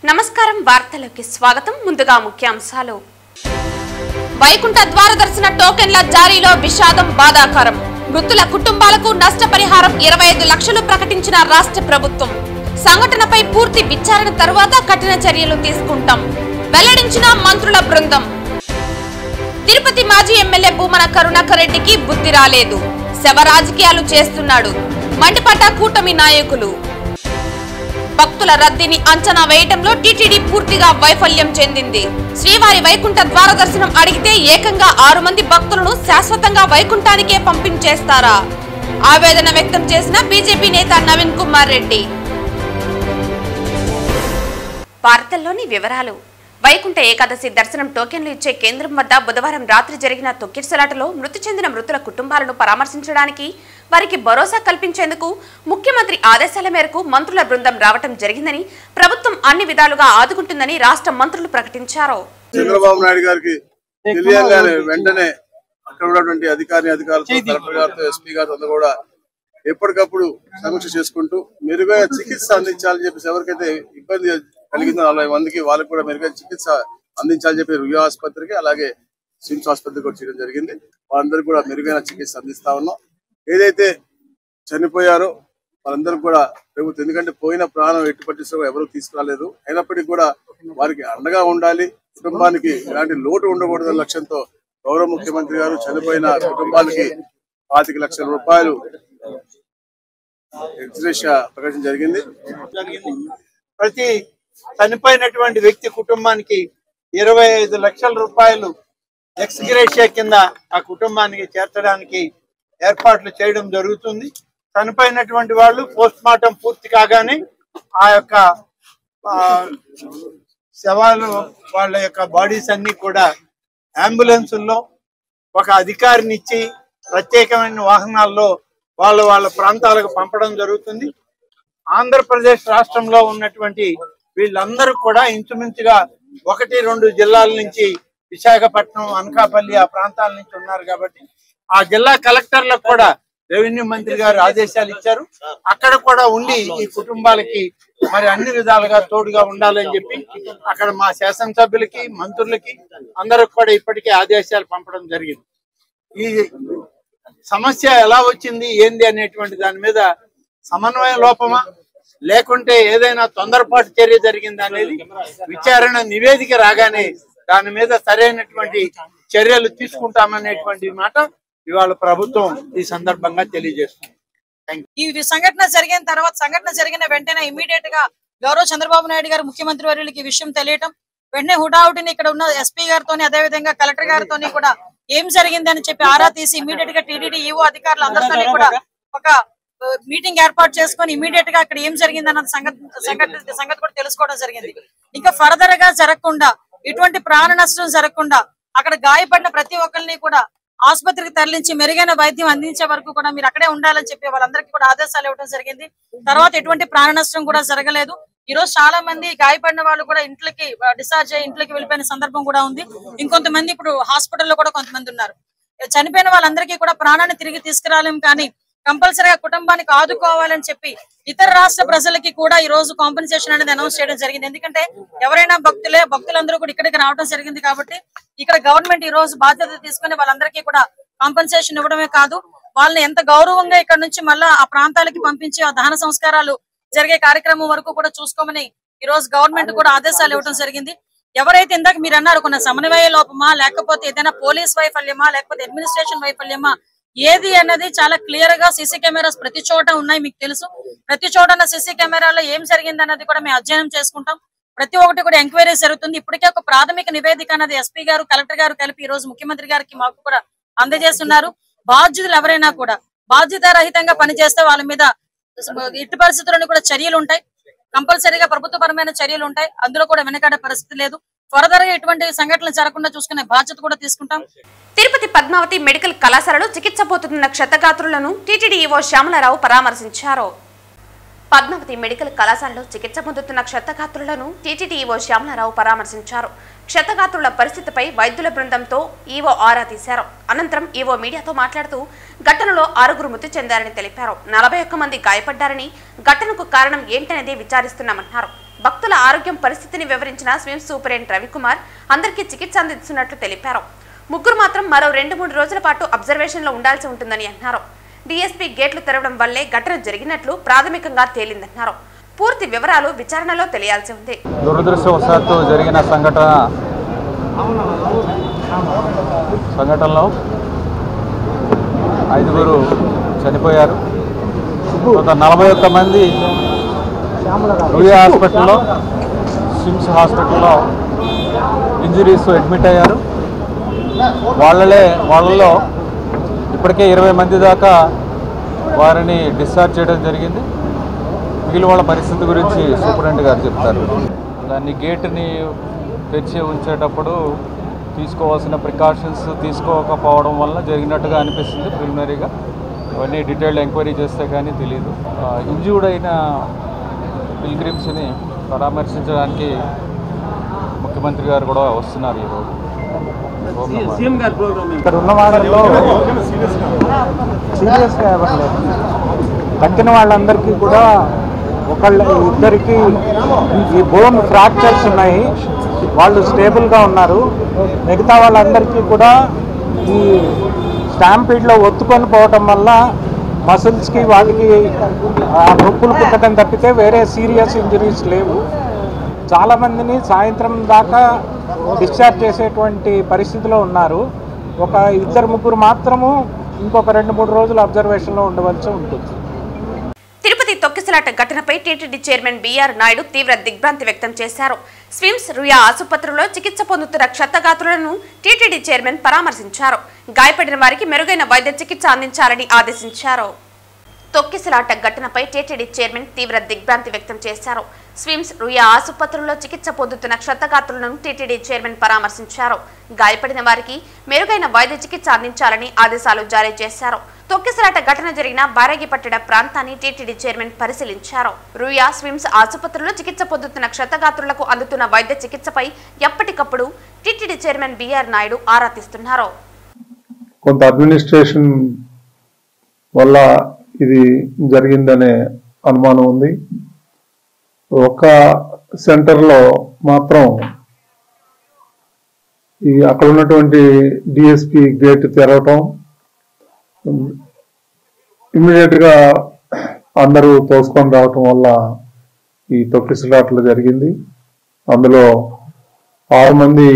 నమస్కారం వార్తలకు స్వాగతం ముందుగా ముఖ్యాంశాలు వైకుంఠ ద్వార దర్శన టోకెన్ల జారీలో విషాదం బాధాకరం మృతుల కుటుంబాలకు నష్టపరిహారం 25 లక్షలు ప్రకటించిన రాష్ట్ర ప్రభుత్వం సంఘటనపై పూర్తి విచారణ తర్వాత కఠిన చర్యలు తీసుకుంటాం వెల్లడించిన మంత్రుల బృందం తిరుపతి మాజీ ఎమ్మెల్యే భూమన కరుణాకర్ రెడ్డికి బుద్ధి రాలేదు శవ రాజకీయాలు చేస్తున్నాడు మండిపడ్డ కూటమి నాయకులు భక్తుల రద్దీని అంచనా వేయడంలో టీటీడీ పూర్తిగా వైఫల్యం చెందింది శ్రీవారి వైకుంఠ ద్వార దర్శనం అడిగితే ఏకంగా 6 మంది భక్తులను శాశ్వతంగా వైకుంఠానికే పంపించేస్తారా ఆవేదన వ్యక్తం చేసిన బీజేపీ నేత నవీన్ కుమార్ రెడ్డి వార్తల్లోని వివరాలు వైకుంఠ ఏకాదశి దర్శనం టోకెన్లు ఇచ్చే కేంద్రం వద్ద బుధవారం రాత్రి జరిగిన తొక్కిసలాటలో మృతి చెందిన మృతుల కుటుంబాలను పరామర్శించడానికి వారికి భరోసా కల్పించేందుకు ముఖ్యమంత్రి ఆదేశాల మేరకు మంత్రుల బృందం రావడం జరిగిందని ప్రభుత్వం అన్ని విధాలుగా ఆదుకుంటుందని రాష్ట్ర మంత్రులు ప్రకటించారు. చంద్రబాబు నాయుడు గారికి తెలియగానే వెంటనే అక్కడ ఉన్నటువంటి అధికారులతో కలెక్టర్ గారితో ఎస్పీ గారితో కూడా ఎప్పటికప్పుడు సమీక్ష చేసుకుంటూ మెరుగైన చికిత్స అందించాలని చెప్పేసి ఎవరికైతే ఇబ్బంది కలిగిందో 40 మందికి వాళ్ళకి కూడా మెరుగైన చికిత్స అందించాలని చెప్పి రుయా ఆసుపత్రికి అలాగే సిమ్స్ ఆసుపత్రికి కూడా చేయడం జరిగింది. వాళ్ళందరికీ కూడా మెరుగైన చికిత్స అందిస్తా ఉన్నాం. ఏదైతే చనిపోయారో వాళ్ళందరూ కూడా ప్రభుత్వం ఎందుకంటే పోయిన ప్రాణం ఎట్టి పట్టిస్తూ ఎవరు తీసుకురాలేదు అయినప్పటికీ కూడా వారికి అండగా ఉండాలి కుటుంబానికి ఎలాంటి లోటు ఉండకూడదన్న లక్ష్యంతో గౌరవ ముఖ్యమంత్రి గారు చనిపోయిన కుటుంబాలకి 25 లక్షల రూపాయలు ఎక్స్గ్రేషియా ప్రకటించడం జరిగింది. ప్రతి చనిపోయినటువంటి వ్యక్తి కుటుంబానికి 25 లక్షల రూపాయలు ఎక్స్గ్రేషియా కింద ఆ కుటుంబానికి చేర్చడానికి ఏర్పాట్లు చేయడం జరుగుతుంది. చనిపోయినటువంటి వాళ్ళు పోస్ట్ మార్టం పూర్తి కాగానే ఆ యొక్క శవాలు వాళ్ళ యొక్క బాడీస్ అన్ని కూడా అంబులెన్సుల్లో ఒక అధికారిని ఇచ్చి ప్రత్యేకమైన వాహనాల్లో వాళ్ళ ప్రాంతాలకు పంపడం జరుగుతుంది. ఆంధ్రప్రదేశ్ రాష్ట్రంలో ఉన్నటువంటి వీళ్ళందరూ కూడా ఇంచుమించుగా 1-2 జిల్లాల నుంచి విశాఖపట్నం అనకాపల్లి ఆ ప్రాంతాల నుంచి ఉన్నారు కాబట్టి ఆ జిల్లా కలెక్టర్లకు కూడా రెవెన్యూ మంత్రి గారు ఆదేశాలు ఇచ్చారు. అక్కడ కూడా ఉండి ఈ కుటుంబాలకి మరి అన్ని విధాలుగా తోడుగా ఉండాలని చెప్పి అక్కడ మా శాసనసభ్యులకి మంత్రులకి అందరికి కూడా ఇప్పటికే ఆదేశాలు పంపడం జరిగింది. ఈ సమస్య ఎలా వచ్చింది ఏంది అనేటువంటి దాని మీద సమన్వయ లోపమా లేకుంటే ఏదైనా తొందరపాటు చర్య జరిగిందా అనేది విచారణ నివేదిక రాగానే దాని మీద సరైనటువంటి చర్యలు తీసుకుంటామనేటువంటి మాట ఇవాళ ప్రభుత్వం ఈ సందర్భంగా తెలియజేస్తుంది. ఈ సంఘటన జరిగిన వెంటనే ఇమీడియట్ గా గౌరవ చంద్రబాబు నాయుడు గారు ముఖ్యమంత్రి వర్యులకి ఈ విషయం తెలియటం వెంటనే హుటాహుటిని ఇక్కడ ఉన్న ఎస్పీ గారితో అదే విధంగా కలెక్టర్ గారితో కూడా ఏం జరిగిందని చెప్పి ఆరా తీసి ఇమీడియట్ గా టీటీడీ ఈవో అధికారులు అందరితో కూడా ఒక మీటింగ్ ఏర్పాటు చేసుకొని ఇమీడియట్ గా అక్కడ ఏం జరిగిందన్న సంగతి కూడా తెలుసుకోవడం జరిగింది. ఇంకా ఫర్దర్ గా జరగకుండా ఇటువంటి ప్రాణ నష్టం జరగకుండా అక్కడ గాయపడిన ప్రతి ఒక్కరిని కూడా ఆసుపత్రికి తరలించి మెరుగైన వైద్యం అందించే వరకు కూడా మీరు అక్కడే ఉండాలని చెప్పి వాళ్ళందరికీ కూడా ఆదేశాలు ఇవ్వడం జరిగింది. తర్వాత ఎటువంటి ప్రాణ నష్టం కూడా జరగలేదు. ఈ రోజు చాలా మంది గాయపడిన వాళ్ళు కూడా ఇంట్లోకి డిశ్చార్జ్ అయ్యి ఇంట్లోకి వెళ్ళిపోయిన సందర్భం కూడా ఉంది. ఇంకొంతమంది ఇప్పుడు హాస్పిటల్లో కూడా కొంతమంది ఉన్నారు. చనిపోయిన వాళ్ళందరికీ కూడా ప్రాణాన్ని తిరిగి తీసుకురాలేం కానీ కంపల్సరీగా కుటుంబానికి ఆదుకోవాలని చెప్పి ఇతర రాష్ట్ర ప్రజలకి కూడా ఈ రోజు కాంపెన్సేషన్ అనేది అనౌన్స్ చేయడం జరిగింది. ఎందుకంటే ఎవరైనా భక్తులందరూ కూడా ఇక్కడికి రావడం జరిగింది కాబట్టి ఇక్కడ గవర్నమెంట్ ఈ రోజు బాధ్యత తీసుకుని వాళ్ళందరికీ కూడా కాంపెన్సేషన్ ఇవ్వడమే కాదు వాళ్ళని ఎంత గౌరవంగా ఇక్కడ నుంచి మళ్ళా ఆ ప్రాంతాలకి పంపించి ఆ దహన సంస్కారాలు జరిగే కార్యక్రమం వరకు కూడా చూసుకోమని ఈ రోజు గవర్నమెంట్ కూడా ఆదేశాలు ఇవ్వడం జరిగింది. ఎవరైతే ఇందాక మీరు అన్నారు కొన్ని సమన్వయ లోపమా లేకపోతే ఏదైనా పోలీస్ వైఫల్యమా లేకపోతే అడ్మినిస్ట్రేషన్ వైఫల్యమా ఏది అన్నది చాలా క్లియర్ గా సీసీ కెమెరాస్ ప్రతి చోట ఉన్నాయి. మీకు తెలుసు ప్రతి చోట ఉన్న సీసీ కెమెరాలో ఏం జరిగింది అన్నది కూడా మేము అధ్యయనం చేసుకుంటాం. ప్రతి ఒక్కటి కూడా ఎంక్వైరీ జరుగుతుంది. ఇప్పటికే ఒక ప్రాథమిక నివేదిక అన్నది ఎస్పీ గారు కలెక్టర్ గారు కలిపి ఈ రోజు ముఖ్యమంత్రి గారికి మాకు కూడా అందజేస్తున్నారు. బాధ్యులు ఎవరైనా కూడా బాధ్యతారహితంగా పనిచేస్తే వాళ్ళ మీద ఇటు పరిస్థితులను కూడా చర్యలు ఉంటాయి. కంపల్సరీగా ప్రభుత్వపరమైన చర్యలు ఉంటాయి. అందులో కూడా వెనకాడే పరిస్థితి లేదు. ఫర్దర్ గా ఇటువంటి సంఘటనలు జరగకుండా చూసుకునే బాధ్యత కూడా తీసుకుంటాం. తిరుపతి పద్మావతి మెడికల్ కళాశాలలో చికిత్స పొందుతున్న క్షతగాత్రులను టీటీడీ ఈవో శ్యామలారావు పరామర్శించారు. పద్మావతి మెడికల్ కళాశాలలో చికిత్స పొందుతున్న క్షతగాత్రులను టీటీడీ ఈవో శ్యామలారావు పరామర్శించారు. క్షతగాత్రుల పరిస్థితిపై వైద్యుల బృందంతో ఈవో ఆరా తీశారు. అనంతరం ఈవో మీడియాతో మాట్లాడుతూ ఘటనలో 6 మృతి చెందారని తెలిపారు. 41 మంది గాయపడ్డారని ఘటనకు కారణం ఏంటనేది విచారిస్తున్నామన్నారు. భక్తుల ఆరోగ్యం పరిస్థితిని వివరించిన స్విమ్స్ సూపరింటెండెంట్ రవికుమార్ అందరికీ చికిత్స అందిస్తున్నట్లు తెలిపారు. ముగ్గురు మాత్రం మరో 2-3 రోజుల పాటు అబ్జర్వేషన్ లో ఉండాల్సి ఉంటుందని అన్నారు. డీఎస్పీ గేట్లు తెరవడం వల్లే ఘటన జరిగినట్లు ప్రాథమికంగా తేలిందన్నారు. పూర్తి వివరాలు విచారణలో తెలియాల్సి ఉంది. దురదృష్టవశాత్తు జరిగిన సంఘటనలో 5 చనిపోయారు. 41 మంది రూయా హాస్పిటల్లో, స్విమ్స్ హాస్పిటల్లో ఇంజరీస్ అడ్మిట్ అయ్యారు. వాళ్ళలో ఇప్పటికే 20 మంది దాకా వారిని డిశ్చార్జ్ చేయడం జరిగింది. మిగిలిన వాళ్ళ పరిస్థితి గురించి సూపరింటెండెంట్ గారు చెప్తారు. దాన్ని గేటుని తెరిచి ఉంచేటప్పుడు తీసుకోవాల్సిన ప్రికాషన్స్ తీసుకోకపోవడం వల్ల జరిగినట్టుగా అనిపిస్తుంది. ప్రిలిమినరీగా అవన్నీ డీటెయిల్డ్ ఎంక్వైరీ చేస్తే కానీ తెలియదు. ఇంజ్యూర్డ్ అయిన పిల్గ్రిమ్స్ని పరామర్శించడానికి ముఖ్యమంత్రి గారు కూడా వస్తున్నారు ఈరోజు. ఇక్కడ ఉన్న వాళ్ళలో సీరియస్గా ఎవరు లేదు. తగ్గిన వాళ్ళందరికీ కూడా ఇద్దరికి ఈ బోన్ ఫ్రాక్చర్స్ ఉన్నాయి, వాళ్ళు స్టేబుల్గా ఉన్నారు. మిగతా వాళ్ళందరికీ కూడా ఈ స్టాంపీడ్లో ఒత్తుకొని పోవటం వల్ల మసిల్స్కి వాటికి నొప్పులు పుట్టడం తప్పితే వేరే సీరియస్ ఇంజరీస్ లేవు. చాలామందిని సాయంత్రం దాకా డిశ్చార్జ్ చేసేటువంటి పరిస్థితిలో ఉన్నారు. ఒక 2-3 మాత్రము ఇంకొక 2-3 రోజులు అబ్జర్వేషన్లో ఉండవలసి ఉంటుంది. తిరుపతి తొక్కిసలాట ఘటనపై టీటీడీ చైర్మన్ బిఆర్ నాయుడు తీవ్ర దిగ్భ్రాంతి వ్యక్తం చేశారు. స్విమ్స్ రుయా ఆసుపత్రిలో చికిత్స పొందుతున్న క్షతగాత్రులను టీటీడీ చైర్మన్ పరామర్శించారు. గాయపడిన వారికి మెరుగైన వైద్య చికిత్స అందించాలని ఆదేశించారు. తొక్కిసలాట ఘటనపై టీటీడీ చైర్మన్ తీవ్ర దిగ్భ్రాంతి వ్యక్తం చేశారు. స్విమ్స్ రుయా ఆసుపత్రుల్లో చికిత్స పొందుతున్న క్షతగాత్రులను టీటీడీ చైర్మన్ పరామర్శించారు. గాయపడిన వారికి మెరుగైన వైద్య చికిత్స అందించాలని ఆదేశాలు జారీ చేశారు. తొక్కిసలాట ఘటన జరిగిన బారగిపట్టడ ప్రాంతాన్ని టీటీడీ చైర్మన్ పరిశీలించారు. రుయా స్విమ్స్ ఆసుపత్రిలో చికిత్స పొందుతున్న క్షతగాత్రులకు అందుతున్న వైద్య చికిత్సపై ఎప్పటికప్పుడు టీటీడీ చైర్మన్ బిఆర్ నాయుడు ఆరా తీస్తున్నారు. కొంత అడ్మినిస్ట్రేషన్ వల్ల ఇది జరిగిందనే అనుమానం ఉంది. ఒక సెంటర్లో మాత్రం అక్కడ ఉన్నటువంటి డిఎస్పి గేట్ తెరవటం, ఇమ్మీడియట్ గా అందరూ తోసుకొని రావటం వల్ల ఈ తొక్కిసలాట్లు జరిగింది. అందులో 6 మంది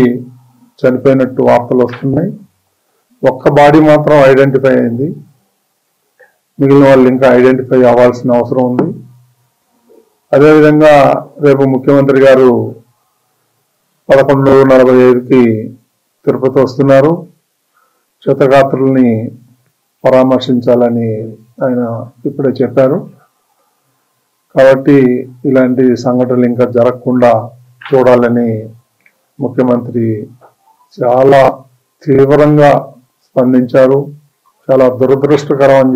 చనిపోయినట్టు వార్తలు వస్తున్నాయి. ఒక్క బాడీ మాత్రం ఐడెంటిఫై అయింది. మిగిలిన వాళ్ళు ఇంకా ఐడెంటిఫై అవ్వాల్సిన అవసరం ఉంది. అదేవిధంగా రేపు ముఖ్యమంత్రి గారు 11:45కి తిరుపతి వస్తున్నారు. క్షతగాత్రుల్ని పరామర్శించాలని ఆయన ఇప్పుడే చెప్పారు. కాబట్టి ఇలాంటి సంఘటనలు ఇంకా జరగకుండా చూడాలని ముఖ్యమంత్రి చాలా తీవ్రంగా స్పందించారు. చాలా దురదృష్టకరం అని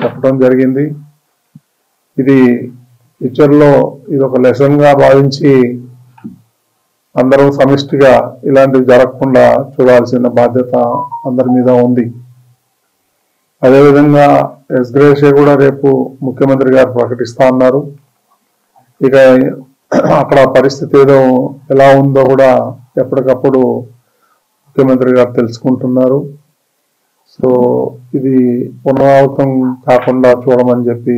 చెప్పడం జరిగింది. ఇది ఫ్యూచర్లో ఇది ఒక లెసన్ గా భావించి అందరం సమిష్టిగా ఇలాంటివి జరగకుండా చూడాల్సిన బాధ్యత అందరి మీద ఉంది. అదేవిధంగా ఎస్గ్రేషియా కూడా రేపు ముఖ్యమంత్రి గారు ప్రకటిస్తా ఉన్నారు. ఇక అక్కడ పరిస్థితి ఎలా ఉందో కూడా ఎప్పటికప్పుడు ముఖ్యమంత్రి గారు తెలుసుకుంటున్నారు. సో ఇది పునరావృతం కాకుండా చూడమని చెప్పి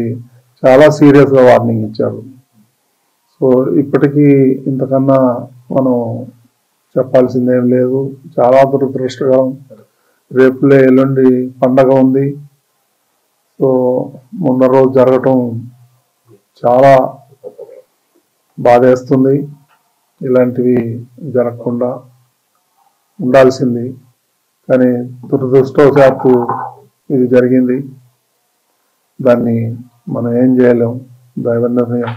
చాలా సీరియస్ గా వార్నింగ్ ఇచ్చారు. సో ఇప్పటికీ ఇంతకన్నా మనం చెప్పాల్సిందేం లేదు. చాలా దురదృష్టకరం. రేపులే ఎల్లుండి పండగ ఉంది. సో మొన్న రోజు జరగటం చాలా బాధేస్తుంది. ఇలాంటివి జరగకుండా ఉండాల్సింది, కానీ దురదృష్టవశాత్తు ఇది జరిగింది. దాన్ని మనం ఏం చేయలేం. దైవ నిర్ణయం.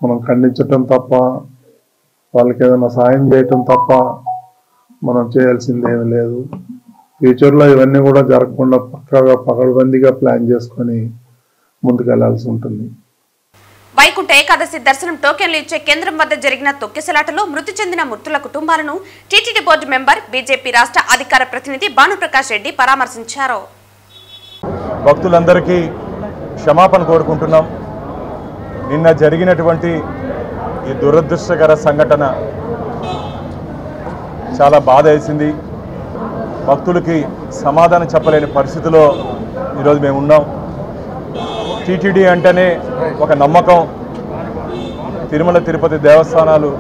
మనం ఖండించటం తప్ప, వాళ్ళకి ఏదైనా సాయం చేయటం తప్ప మనం చేయాల్సింది ఏమీ లేదు. ఫ్యూచర్లో ఇవన్నీ కూడా జరగకుండా పక్కాగా పకడ్బందీగా ప్లాన్ చేసుకొని ముందుకెళ్లాల్సి ఉంటుంది. వైకుంఠ ఏకాదశి దర్శనం టోకెన్లు ఇచ్చే కేంద్రం వద్ద జరిగిన తొక్కిసలాటలో మృతి చెందిన మృతుల కుటుంబాలను టీటీడీ బోర్డు మెంబర్ బీజేపీ రాష్ట్ర అధికార ప్రతినిధి భానుప్రకాష్ రెడ్డి పరామర్శించారు. భక్తులందరికీ క్షమాపణ కోరుకుంటున్నాం. నిన్న జరిగినటువంటి ఈ దురదృష్టకర సంఘటన చాలా బాధ వేసింది. భక్తులకి సమాధానం చెప్పలేని పరిస్థితిలో ఈరోజు మేము ఉన్నాం. టీటీడీ అంటేనే ఒక నమ్మకం. తిరుమల తిరుపతి దేవస్థానాలు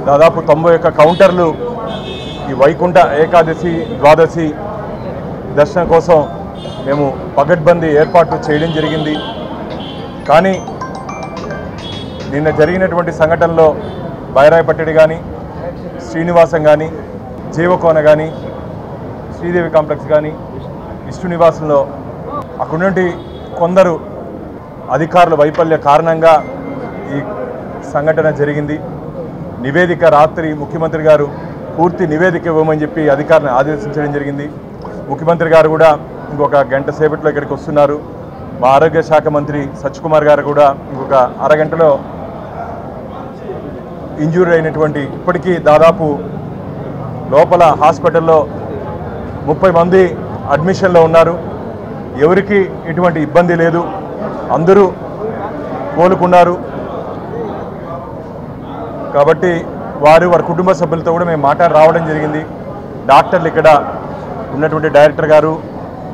దాదాపు 91 కౌంటర్లు ఈ వైకుంఠ ఏకాదశి ద్వాదశి దర్శనం కోసం మేము పగడ్బందీ ఏర్పాట్లు చేయడం జరిగింది. కానీ నిన్న జరిగినటువంటి సంఘటనలో బైరాయపట్టడి కానీ, శ్రీనివాసం కానీ, జీవకోన కానీ, శ్రీదేవి కాంప్లెక్స్ కానీ, విష్ణు నివాసంలో అక్కడి కొందరు అధికారుల వైఫల్య కారణంగా ఈ సంఘటన జరిగింది. నివేదిక రాత్రి ముఖ్యమంత్రి గారు పూర్తి నివేదిక ఇవ్వమని చెప్పి అధికారులను ఆదేశించడం జరిగింది. ముఖ్యమంత్రి గారు కూడా ఇంకొక గంట సేపట్లో ఇక్కడికి వస్తున్నారు. మా ఆరోగ్య శాఖ మంత్రి సత్యకుమార్ గారు కూడా ఇంకొక అరగంటలో ఇంజూరీ అయినటువంటి ఇప్పటికీ దాదాపు లోపల హాస్పిటల్లో 30 మంది అడ్మిషన్లో ఉన్నారు. ఎవరికి ఎటువంటి ఇబ్బంది లేదు, అందరూ కోలుకున్నారు. కాబట్టి వారి కుటుంబ సభ్యులతో కూడా మేము మాట్లాడి రావడం జరిగింది. డాక్టర్లు ఇక్కడ ఉన్నటువంటి డైరెక్టర్ గారు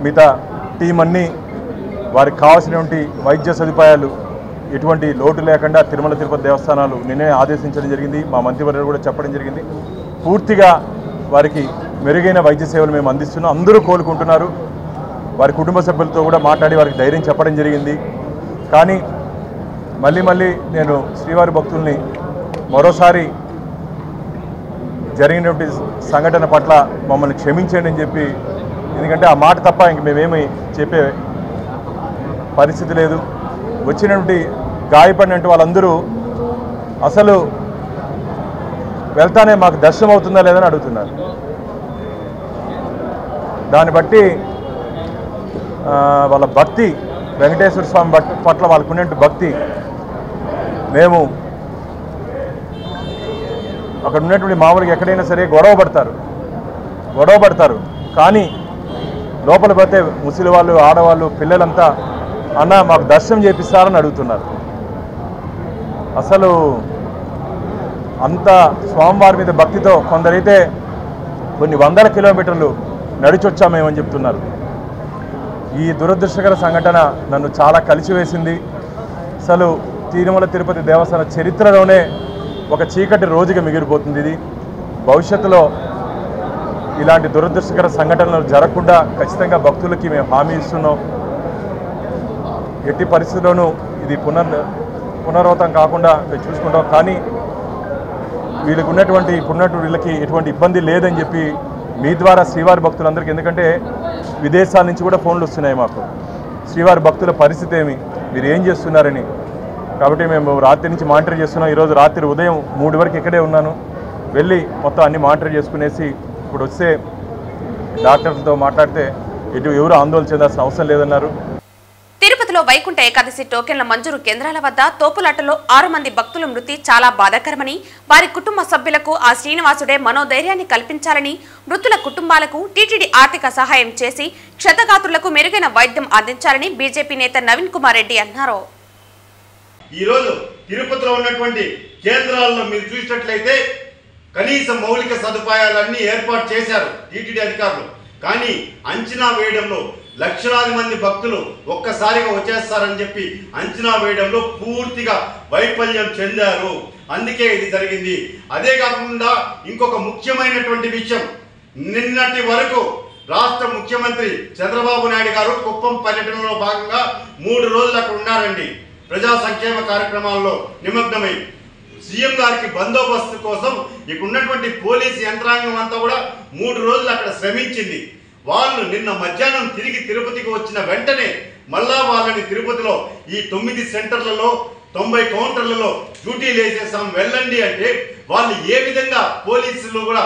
మిగతా టీం అన్నీ వారికి కావాల్సినటువంటి వైద్య సదుపాయాలు ఎటువంటి లోటు లేకుండా తిరుమల తిరుపతి దేవస్థానాలు నిన్నే ఆదేశించడం జరిగింది. మా మంత్రివర్యులు కూడా చెప్పడం జరిగింది. పూర్తిగా వారికి మెరుగైన వైద్య సేవలు మేము అందిస్తున్నాం. అందరూ కోలుకుంటున్నారు. వారి కుటుంబ సభ్యులతో కూడా మాట్లాడి వారికి ధైర్యం చెప్పడం జరిగింది. కానీ మళ్ళీ నేను శ్రీవారి భక్తుల్ని మరోసారి జరిగినటువంటి సంఘటన పట్ల మమ్మల్ని క్షమించండి అని చెప్పి, ఎందుకంటే ఆ మాట తప్ప ఇంక మేమేమి చెప్పే పరిస్థితి లేదు. వచ్చినటువంటి గాయపడినటువంటి వాళ్ళందరూ అసలు వెళ్తానే మాకు దర్శనం అవుతుందా లేదని అడుగుతున్నారు. దాన్ని బట్టి వాళ్ళ భక్తి, వెంకటేశ్వర స్వామి పట్ల వాళ్ళకు ఉన్నటువంటి భక్తి, మేము అక్కడ ఉన్నటువంటి మామూలుగా ఎక్కడైనా సరే గొడవ పడతారు. కానీ లోపల పోతే ముసలి వాళ్ళు, ఆడవాళ్ళు, పిల్లలంతా అన్న మాకు దర్శనం చేపిస్తారని అడుగుతున్నారు. అసలు అంత స్వామివారి మీద భక్తితో కొందరైతే కొన్ని వందల కిలోమీటర్లు నడిచొచ్చామేమని చెప్తున్నారు. ఈ దురదృష్టకర సంఘటన నన్ను చాలా కలిసివేసింది. అసలు తిరుమల తిరుపతి దేవస్థాన చరిత్రలోనే ఒక చీకటి రోజుగా మిగిలిపోతుంది. ఇది భవిష్యత్తులో ఇలాంటి దురదృష్టకర సంఘటనలు జరగకుండా ఖచ్చితంగా భక్తులకి మేము హామీ ఇస్తున్నాం. ఎట్టి పరిస్థితుల్లోనూ ఇది పునరావృతం కాకుండా మేము చూసుకుంటాం. కానీ వీళ్ళకి ఎటువంటి ఇబ్బంది లేదని చెప్పి మీ ద్వారా శ్రీవారి భక్తులందరికీ, ఎందుకంటే విదేశాల నుంచి కూడా ఫోన్లు వస్తున్నాయి మాకు, శ్రీవారి భక్తుల పరిస్థితి ఏమి, మీరు ఏం చేస్తున్నారని. కాబట్టి మేము రాత్రి నుంచి మానిటర్ చేస్తున్నాం. ఈరోజు రాత్రి ఉదయం 3 వరకు ఇక్కడే ఉన్నాను. వెళ్ళి మొత్తం అన్ని మానిటర్ చేసుకునేసి ఇప్పుడు వస్తే డాక్టర్లతో మాట్లాడితే ఎవరు ఆందోళన చెందాల్సిన అవసరం లేదన్నారు. తిరుపతిలో వైకుంఠ ఏకాదశి టోకెన్ల మంజూరు కేంద్రాల వద్ద తోపులాటలో 6 మంది భక్తుల మృతి చాలా బాధాకరమని, వారి కుటుంబ సభ్యులకు ఆ శ్రీనివాసుడే మనోధైర్యాన్ని కల్పించాలని, మృతుల కుటుంబాలకు టీటీడీ ఆర్థిక సహాయం చేసి క్షతగాత్రులకు మెరుగైన వైద్యం అందించాలని బీజేపీ నేత నవీన్ కుమార్ రెడ్డి అన్నారు. ఈరోజు తిరుపతిలో ఉన్నటువంటి కేంద్రాల్లో మీరు చూసినట్లయితే కనీస మౌలిక సదుపాయాలన్నీ ఏర్పాటు చేశారు టీటీడీ అధికారులు. కానీ అంచనా వేయడంలో లక్షలాది మంది భక్తులు ఒక్కసారిగా వచ్చేస్తారని చెప్పి అంచనా వేయడంలో పూర్తిగా వైఫల్యం చెందారు. అందుకే ఇది జరిగింది. అదే కాకుండా ఇంకొక ముఖ్యమైనటువంటి విషయం, నిన్నటి వరకు రాష్ట్ర ముఖ్యమంత్రి చంద్రబాబు నాయుడు గారు కుప్పం పర్యటనలో భాగంగా 3 రోజులు అక్కడ ఉన్నారండి. ప్రజా సంక్షేమ కార్యక్రమాల్లో నిమగ్నమై సీఎం గారికి బందోబస్తు కోసం ఇక్కడ ఉన్నటువంటి పోలీసు యంత్రాంగం అంతా కూడా 3 రోజులు అక్కడ శ్రమించింది. వాళ్ళు నిన్న మధ్యాహ్నం తిరిగి తిరుపతికి వచ్చిన వెంటనే మళ్ళా వాళ్ళని తిరుపతిలో ఈ 9 సెంటర్లలో 90 కౌంటర్లలో డ్యూటీలు వేసేసాం వెళ్ళండి అంటే వాళ్ళు ఏ విధంగా, పోలీసులు కూడా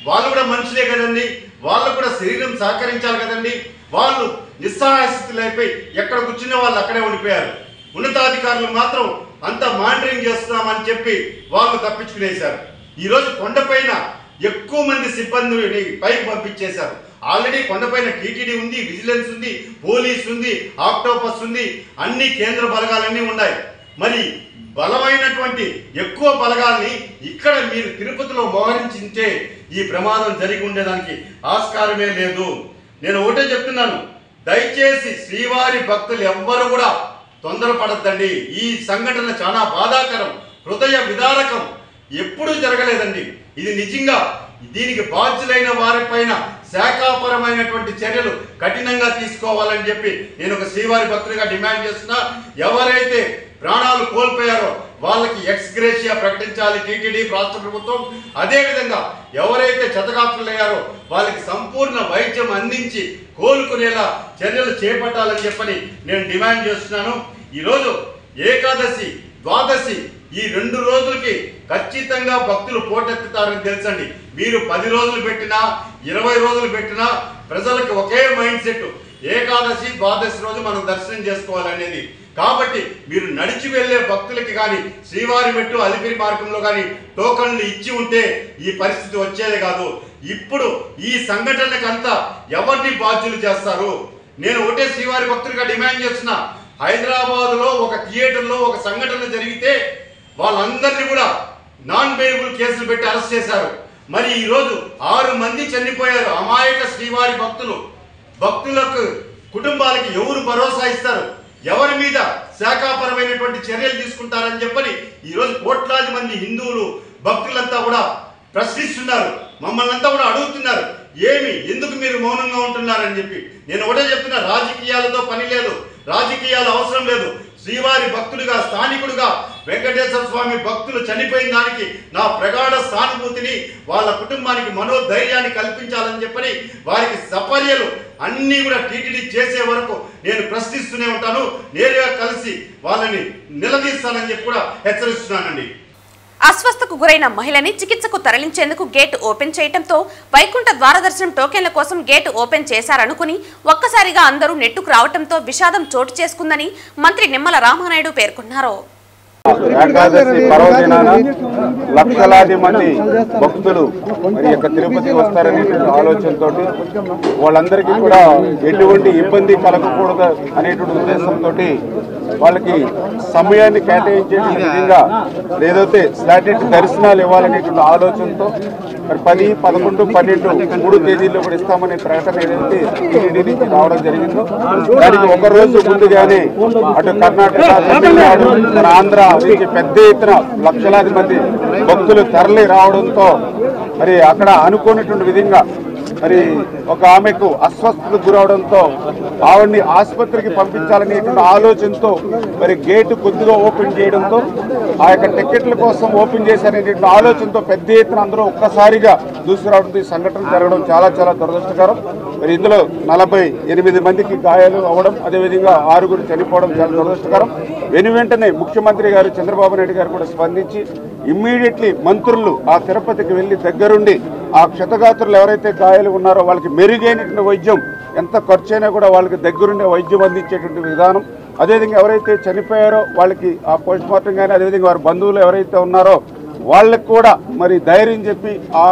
వాళ్ళు కూడా మనుషులే కదండి, వాళ్ళు కూడా శరీరం సహకరించాలి కదండి. వాళ్ళు నిస్సహాయ స్థితిలో అయిపోయి ఎక్కడ కూర్చునే వాళ్ళు అక్కడే ఉండిపోయారు. ఉన్నతాధికారులు మాత్రం అంతా మానిటరింగ్ చేస్తున్నామని చెప్పి వాళ్ళు తప్పించుకునేశారు. ఈరోజు కొండపైన ఎక్కువ మంది సిబ్బందిని పైకి పంపించేశారు. ఆల్రెడీ కొండపైన టీటీడీ ఉంది, విజిలెన్స్ ఉంది, పోలీస్ ఉంది, ఆక్టోపస్ ఉంది, అన్ని కేంద్ర బలగాలన్నీ ఉన్నాయి. మరి బలమైనటువంటి ఎక్కువ బలగాల్ని ఇక్కడ మీరు తిరుపతిలో మోహరించే ఈ ప్రమాదం జరిగి ఉండేదానికి ఆస్కారమే లేదు. నేను ఒకటే చెప్తున్నాను, దయచేసి శ్రీవారి భక్తులు ఎవ్వరు కూడా తొందరపడద్దండి. ఈ సంఘటన చాలా బాధాకరం, హృదయ విదారకం, ఎప్పుడూ జరగలేదండి. ఇది నిజంగా దీనికి బాధ్యులైన వారిపైన శాఖాపరమైనటువంటి చర్యలు కఠినంగా తీసుకోవాలని చెప్పి నేను ఒక శ్రీవారి భక్తుడిగా డిమాండ్ చేస్తున్నా. ఎవరైతే ప్రాణాలు కోల్పోయారో వాళ్ళకి ఎక్స్గ్రేషియా ప్రకటించాలి టీటీడీ, రాష్ట్ర ప్రభుత్వం. అదేవిధంగా ఎవరైతే క్షతగాత్రులయ్యారో వాళ్ళకి సంపూర్ణ వైద్యం అందించి కోలుకునేలా చర్యలు చేపట్టాలని చెప్పని నేను డిమాండ్ చేస్తున్నాను. ఈరోజు ఏకాదశి, ద్వాదశి ఈ 2 రోజులకి ఖచ్చితంగా భక్తులు పోటెత్తుతారని తెలుసండి. మీరు 10 రోజులు పెట్టినా 20 రోజులు పెట్టినా ప్రజలకు ఒకే మైండ్ సెట్, ఏకాదశి ద్వాదశి రోజు మనం దర్శనం చేసుకోవాలనేది. కాబట్టి మీరు నడిచి వెళ్లే భక్తులకి కానీ శ్రీవారి మెట్టు అలిపిరి మార్గంలో కానీ టోకన్లు ఇచ్చి ఉంటే ఈ పరిస్థితి వచ్చేదే కాదు. ఇప్పుడు ఈ సంఘటనకంతా ఎవరిని బాధ్యులు చేస్తారు? నేను ఒకటే శ్రీవారి భక్తులుగా డిమాండ్ చేస్తున్నా, హైదరాబాద్లో ఒక థియేటర్లో ఒక సంఘటన జరిగితే వాళ్ళందరినీ కూడా నాన్ బెయిలబుల్ కేసులు పెట్టి అరెస్ట్ చేశారు. మరి ఈరోజు 6 మంది చనిపోయారు. అమాయక శ్రీవారి భక్తులకు కుటుంబాలకి ఎవరు భరోసా ఇస్తారు? ఎవరి మీద శాఖాపరమైనటువంటి చర్యలు తీసుకుంటారని చెప్పని ఈరోజు కోట్లాది మంది హిందువులు భక్తులంతా కూడా ప్రశ్నిస్తున్నారు. మమ్మల్ని అంతా కూడా అడుగుతున్నారు, ఎందుకు మీరు మౌనంగా ఉంటున్నారని చెప్పి. నేను ఒకటే చెప్తున్నా, రాజకీయాలతో పని లేదు, రాజకీయాలు అవసరం లేదు. శ్రీవారి భక్తుడిగా, స్థానికుడిగా వెంకటేశ్వర స్వామి భక్తులు చనిపోయిన దానికి నా ప్రగాఢ సానుభూతిని, వాళ్ళ కుటుంబానికి మనోధైర్యాన్ని కల్పించాలని చెప్పని వారికి సపర్యలు అన్నీ కూడా టీటీడీ చేసే వరకు నేను ప్రశ్నిస్తూనే ఉంటాను. నేరుగా కలిసి వాళ్ళని నిలదీస్తానని చెప్పి కూడా హెచ్చరిస్తున్నానండి. అస్వస్థకు గురైన మహిళని చికిత్సకు తరలించేందుకు గేట్ ఓపెన్ చేయడంతో వైకుంఠ ద్వారదర్శనం టోకెన్ల కోసం గేట్ ఓపెన్ చేశారనుకుని ఒక్కసారిగా అందరూ నెట్టుకు రావడంతో విషాదం చోటు చేసుకుందని మంత్రి నిమ్మల రామానాయుడు పేర్కొన్నారు. ఏకాదశి పర్వదినాన లక్షలాది మంది భక్తులు మరి యొక్క తిరుపతికి వస్తారనే ఆలోచనతో వాళ్ళందరికీ కూడా ఎటువంటి ఇబ్బంది కలగకూడదు అనేటువంటి ఉద్దేశంతో వాళ్ళకి సమయాన్ని కేటాయించే విధంగా ఏదైతే స్లాటెడ్ దర్శనాలు ఇవ్వాలనేటువంటి ఆలోచనతో మరి 10, 11, 12 3 తేదీల్లో కూడా ఇస్తామనే ప్రకటన ఏదైతే టీటీడీ నుంచి రావడం జరిగిందో దానికి ఒక రోజు ముందుగానే అటు కర్ణాటక, తమిళనాడు, మన ఆంధ్ర నుంచి పెద్ద ఎత్తున లక్షలాది మంది భక్తులు తరలి రావడంతో మరి అక్కడ అనుకున్నటువంటి విధంగా మరి ఒక ఆమెకు అస్వస్థతకు గురవడంతో ఆవిడ్ని ఆసుపత్రికి పంపించాలనేటువంటి ఆలోచనతో మరి గేటు కొద్దిగా ఓపెన్ చేయడంతో ఆ యొక్క టికెట్ల కోసం ఓపెన్ చేశారనేటువంటి ఆలోచనతో పెద్ద ఎత్తున అందరూ ఒక్కసారిగా దూసుకురావడంతో ఈ సంఘటన జరగడం చాలా చాలా దురదృష్టకరం. మరి ఇందులో 48 మందికి గాయాలు అవ్వడం, అదేవిధంగా 6 చనిపోవడం చాలా దురదృష్టకరం. వెంటనే ముఖ్యమంత్రి గారు చంద్రబాబు నాయుడు గారు కూడా స్పందించి ఇమ్మీడియట్లీ మంత్రులు ఆ తిరుపతికి వెళ్లి దగ్గరుండి ఆ క్షతగాత్రులు ఎవరైతే గాయాలు ఉన్నారో వాళ్ళకి మెరుగైనటువంటి వైద్యం, ఎంత ఖర్చు అయినా కూడా వాళ్ళకి దగ్గరుండే వైద్యం అందించేటువంటి విధానం, అదేవిధంగా ఎవరైతే చనిపోయారో వాళ్ళకి ఆ పోస్ట్ మార్టం కానీ అదేవిధంగా వారి బంధువులు ఎవరైతే ఉన్నారో వాళ్ళకి కూడా మరి ధైర్యం చెప్పి ఆ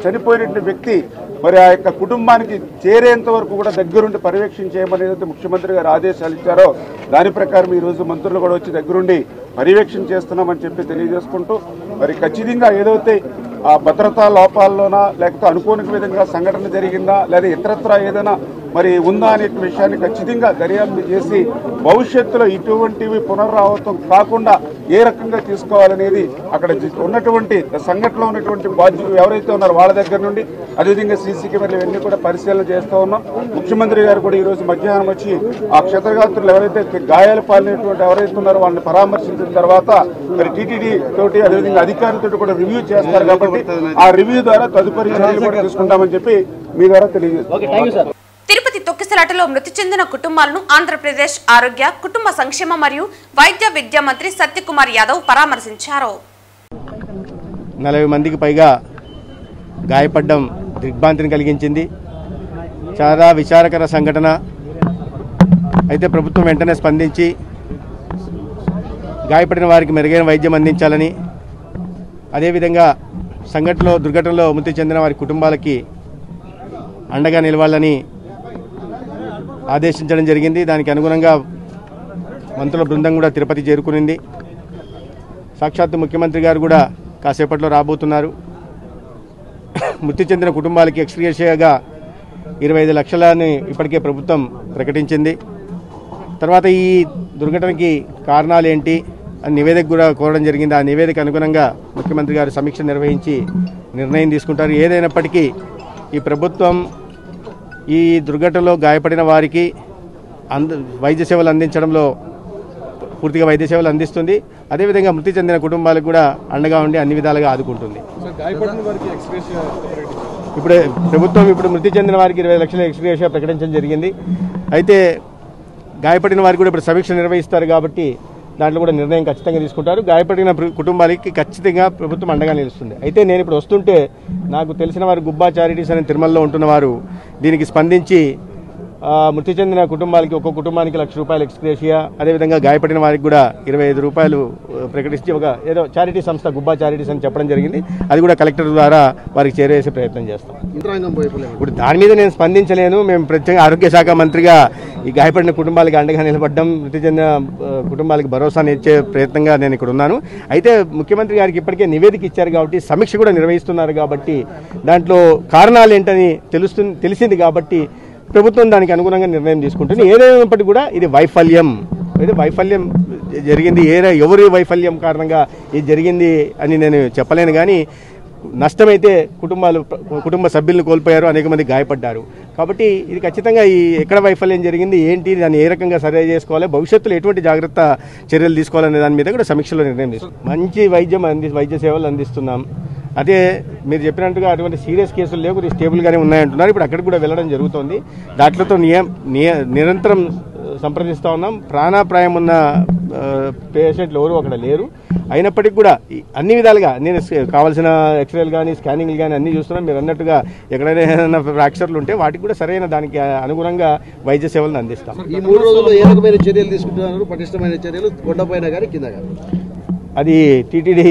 చనిపోయినటువంటి వ్యక్తి మరి ఆ యొక్క కుటుంబానికి చేరేంత వరకు కూడా దగ్గరుండి పర్యవేక్షణ చేయమని ఏదైతే ముఖ్యమంత్రి గారు ఆదేశాలు ఇచ్చారో దాని ప్రకారం ఈరోజు మంత్రులు కూడా వచ్చి దగ్గరుండి పర్యవేక్షణ చేస్తున్నామని చెప్పి తెలియజేసుకుంటూ మరి ఖచ్చితంగా ఏదైతే ఆ భద్రతా లోపాల్లోనా లేకపోతే అనుకోని విధంగా సంఘటన జరిగిందా లేదా ఇతరత్రా ఏదైనా మరి ఉందా అనే విషయాన్ని ఖచ్చితంగా దర్యాప్తు చేసి భవిష్యత్తులో ఇటువంటివి పునరావృతం కాకుండా ఏ రకంగా తీసుకోవాలనేది అక్కడ ఉన్నటువంటి సంఘటనలో ఉన్నటువంటి బాధ్యులు ఎవరైతే ఉన్నారో వాళ్ళ దగ్గర నుండి అదేవిధంగా సీసీ కెమెరాలు ఇవన్నీ కూడా పరిశీలన చేస్తూ ఉన్నాం. ముఖ్యమంత్రి గారు కూడా ఈరోజు మధ్యాహ్నం వచ్చి ఆ క్షతగాత్రులు ఎవరైతే గాయాలు పాలినటువంటి ఎవరైతే ఉన్నారో వాళ్ళని పరామర్శించిన తర్వాత మరి టీటీడీ తోటి అదేవిధంగా అధికారులతో కూడా రివ్యూ చేస్తారు కాబట్టి ఆ రివ్యూ ద్వారా తదుపరి చర్యలు కూడా తీసుకుంటామని చెప్పి మీ ద్వారా తెలియజేస్తాం. తిరుపతి తొక్కిసలాటలో మృతి చెందిన కుటుంబాలను ఆంధ్రప్రదేశ్ ఆరోగ్య కుటుంబ సంక్షేమ మరియు వైద్య విద్యా మంత్రి సత్యకుమార్ యాదవ్ పరామర్శించారు. 40 మందికి పైగా గాయపడడం దిగ్భ్రాంతిని కలిగించింది. చాలా విచారకర సంఘటన. అయితే ప్రభుత్వం వెంటనే స్పందించి గాయపడిన వారికి మెరుగైన వైద్యం అందించాలని, అదేవిధంగా దుర్ఘటనలో మృతి చెందిన వారి కుటుంబాలకి అండగా నిలవాలని ఆదేశించడం జరిగింది. దానికి అనుగుణంగా మంత్రుల బృందం కూడా తిరుపతి చేరుకునింది. సాక్షాత్తు ముఖ్యమంత్రి గారు కూడా కాసేపట్లో రాబోతున్నారు. మృతి చెందిన కుటుంబాలకి ఎక్స్‌గ్రేషియాగా 25 లక్షలని ఇప్పటికే ప్రభుత్వం ప్రకటించింది. తర్వాత ఈ దుర్ఘటనకి కారణాలు ఏంటి అని నివేదిక కూడా కోరడం జరిగింది. ఆ నివేదిక అనుగుణంగా ముఖ్యమంత్రి గారు సమీక్ష నిర్వహించి నిర్ణయం తీసుకుంటారు. ఏదైనప్పటికీ ఈ ప్రభుత్వం ఈ దుర్ఘటనలో గాయపడిన వారికి వైద్య సేవలు అందించడంలో పూర్తిగా వైద్య సేవలు అందిస్తుంది. అదేవిధంగా మృతి చెందిన కుటుంబాలకు కూడా అండగా ఉండి అన్ని విధాలుగా ఆదుకుంటుంది. ఇప్పుడు ప్రభుత్వం మృతి చెందిన వారికి 20 లక్షల ఎక్స్‌గ్రేషియా ప్రకటించడం జరిగింది. అయితే గాయపడిన వారికి కూడా ఇప్పుడు సమీక్ష నిర్వహిస్తారు కాబట్టి దాంట్లో కూడా నిర్ణయం ఖచ్చితంగా తీసుకుంటారు. గాయపడిన కుటుంబాలకి ఖచ్చితంగా ప్రభుత్వం అండగా నిలుస్తుంది. అయితే నేను ఇప్పుడు వస్తుంటే నాకు తెలిసిన వారు గుబ్బా చారిటీస్ అనే తిరుమలలో ఉంటున్న వారు దీనికి స్పందించి మృతి చెందిన కుటుంబాలకి ఒక్కొక్క కుటుంబానికి ₹1,00,000 ఎక్స్‌గ్రేషియా, అదేవిధంగా గాయపడిన వారికి కూడా ₹25 ప్రకటించి ఒక ఏదో చారిటీ సంస్థ గుబ్బా చారిటీస్ అని చెప్పడం జరిగింది. అది కూడా కలెక్టర్ ద్వారా వారికి చేరవేసే ప్రయత్నం చేస్తాం. ఇప్పుడు దాని మీద నేను స్పందించలేను. మేము ప్రత్యేకంగా ఆరోగ్య శాఖ మంత్రిగా ఈ గాయపడిన కుటుంబాలకి అండగా నిలబడ్డం, మృతి చెందిన కుటుంబాలకు భరోసాని ఇచ్చే ప్రయత్నంగా నేను ఇక్కడ ఉన్నాను. అయితే ముఖ్యమంత్రి గారికి ఇప్పటికే నివేదిక ఇచ్చారు కాబట్టి సమీక్ష కూడా నిర్వహిస్తున్నారు కాబట్టి దాంట్లో కారణాలు ఏంటని తెలిసింది కాబట్టి ప్రభుత్వం దానికి అనుగుణంగా నిర్ణయం తీసుకుంటుంది. ఏదైనప్పటికీ కూడా ఇది వైఫల్యం జరిగింది. ఎవరి వైఫల్యం కారణంగా ఇది జరిగింది అని నేను చెప్పలేను. కానీ నష్టమైతే కుటుంబ సభ్యులను కోల్పోయారు, అనేక మంది గాయపడ్డారు. కాబట్టి ఇది ఖచ్చితంగా ఎక్కడ వైఫల్యం జరిగింది, ఏంటి, దాన్ని ఏ రకంగా సరి చేసుకోవాలి, భవిష్యత్తులో ఎటువంటి జాగ్రత్త చర్యలు తీసుకోవాలనే దాని మీద కూడా సమీక్షలో నిర్ణయం తీసుకుంటాం. మంచి వైద్య సేవలు అందిస్తున్నాం. అదే మీరు చెప్పినట్టుగా అటువంటి సీరియస్ కేసులు లేవు, స్టేబుల్గానే ఉన్నాయంటున్నారు. ఇప్పుడు అక్కడికి కూడా వెళ్ళడం జరుగుతుంది. దాంట్లతో నిరంతరం సంప్రదిస్తూ ఉన్నాం. ప్రాణాపాయం ఉన్న పేషెంట్లు ఎవరు అక్కడ లేరు. అయినప్పటికీ కూడా అన్ని విధాలుగా నేను కావాల్సిన ఎక్స్రేలు కానీ స్కానింగ్లు కానీ అన్ని చూస్తున్నాం. మీరు అన్నట్టుగా ఎక్కడైనా ఫ్రాక్చర్లు ఉంటే వాటికి కూడా సరైన దానికి అనుగుణంగా వైద్య సేవలను అందిస్తాం. ఈ 3 రోజుల్లో ఏ రకమైన చర్యలు తీసుకుంటున్నారు? పటిష్టమైన చర్యలు కొండపైన కానీ కింద కానీ? అది టీటీడీ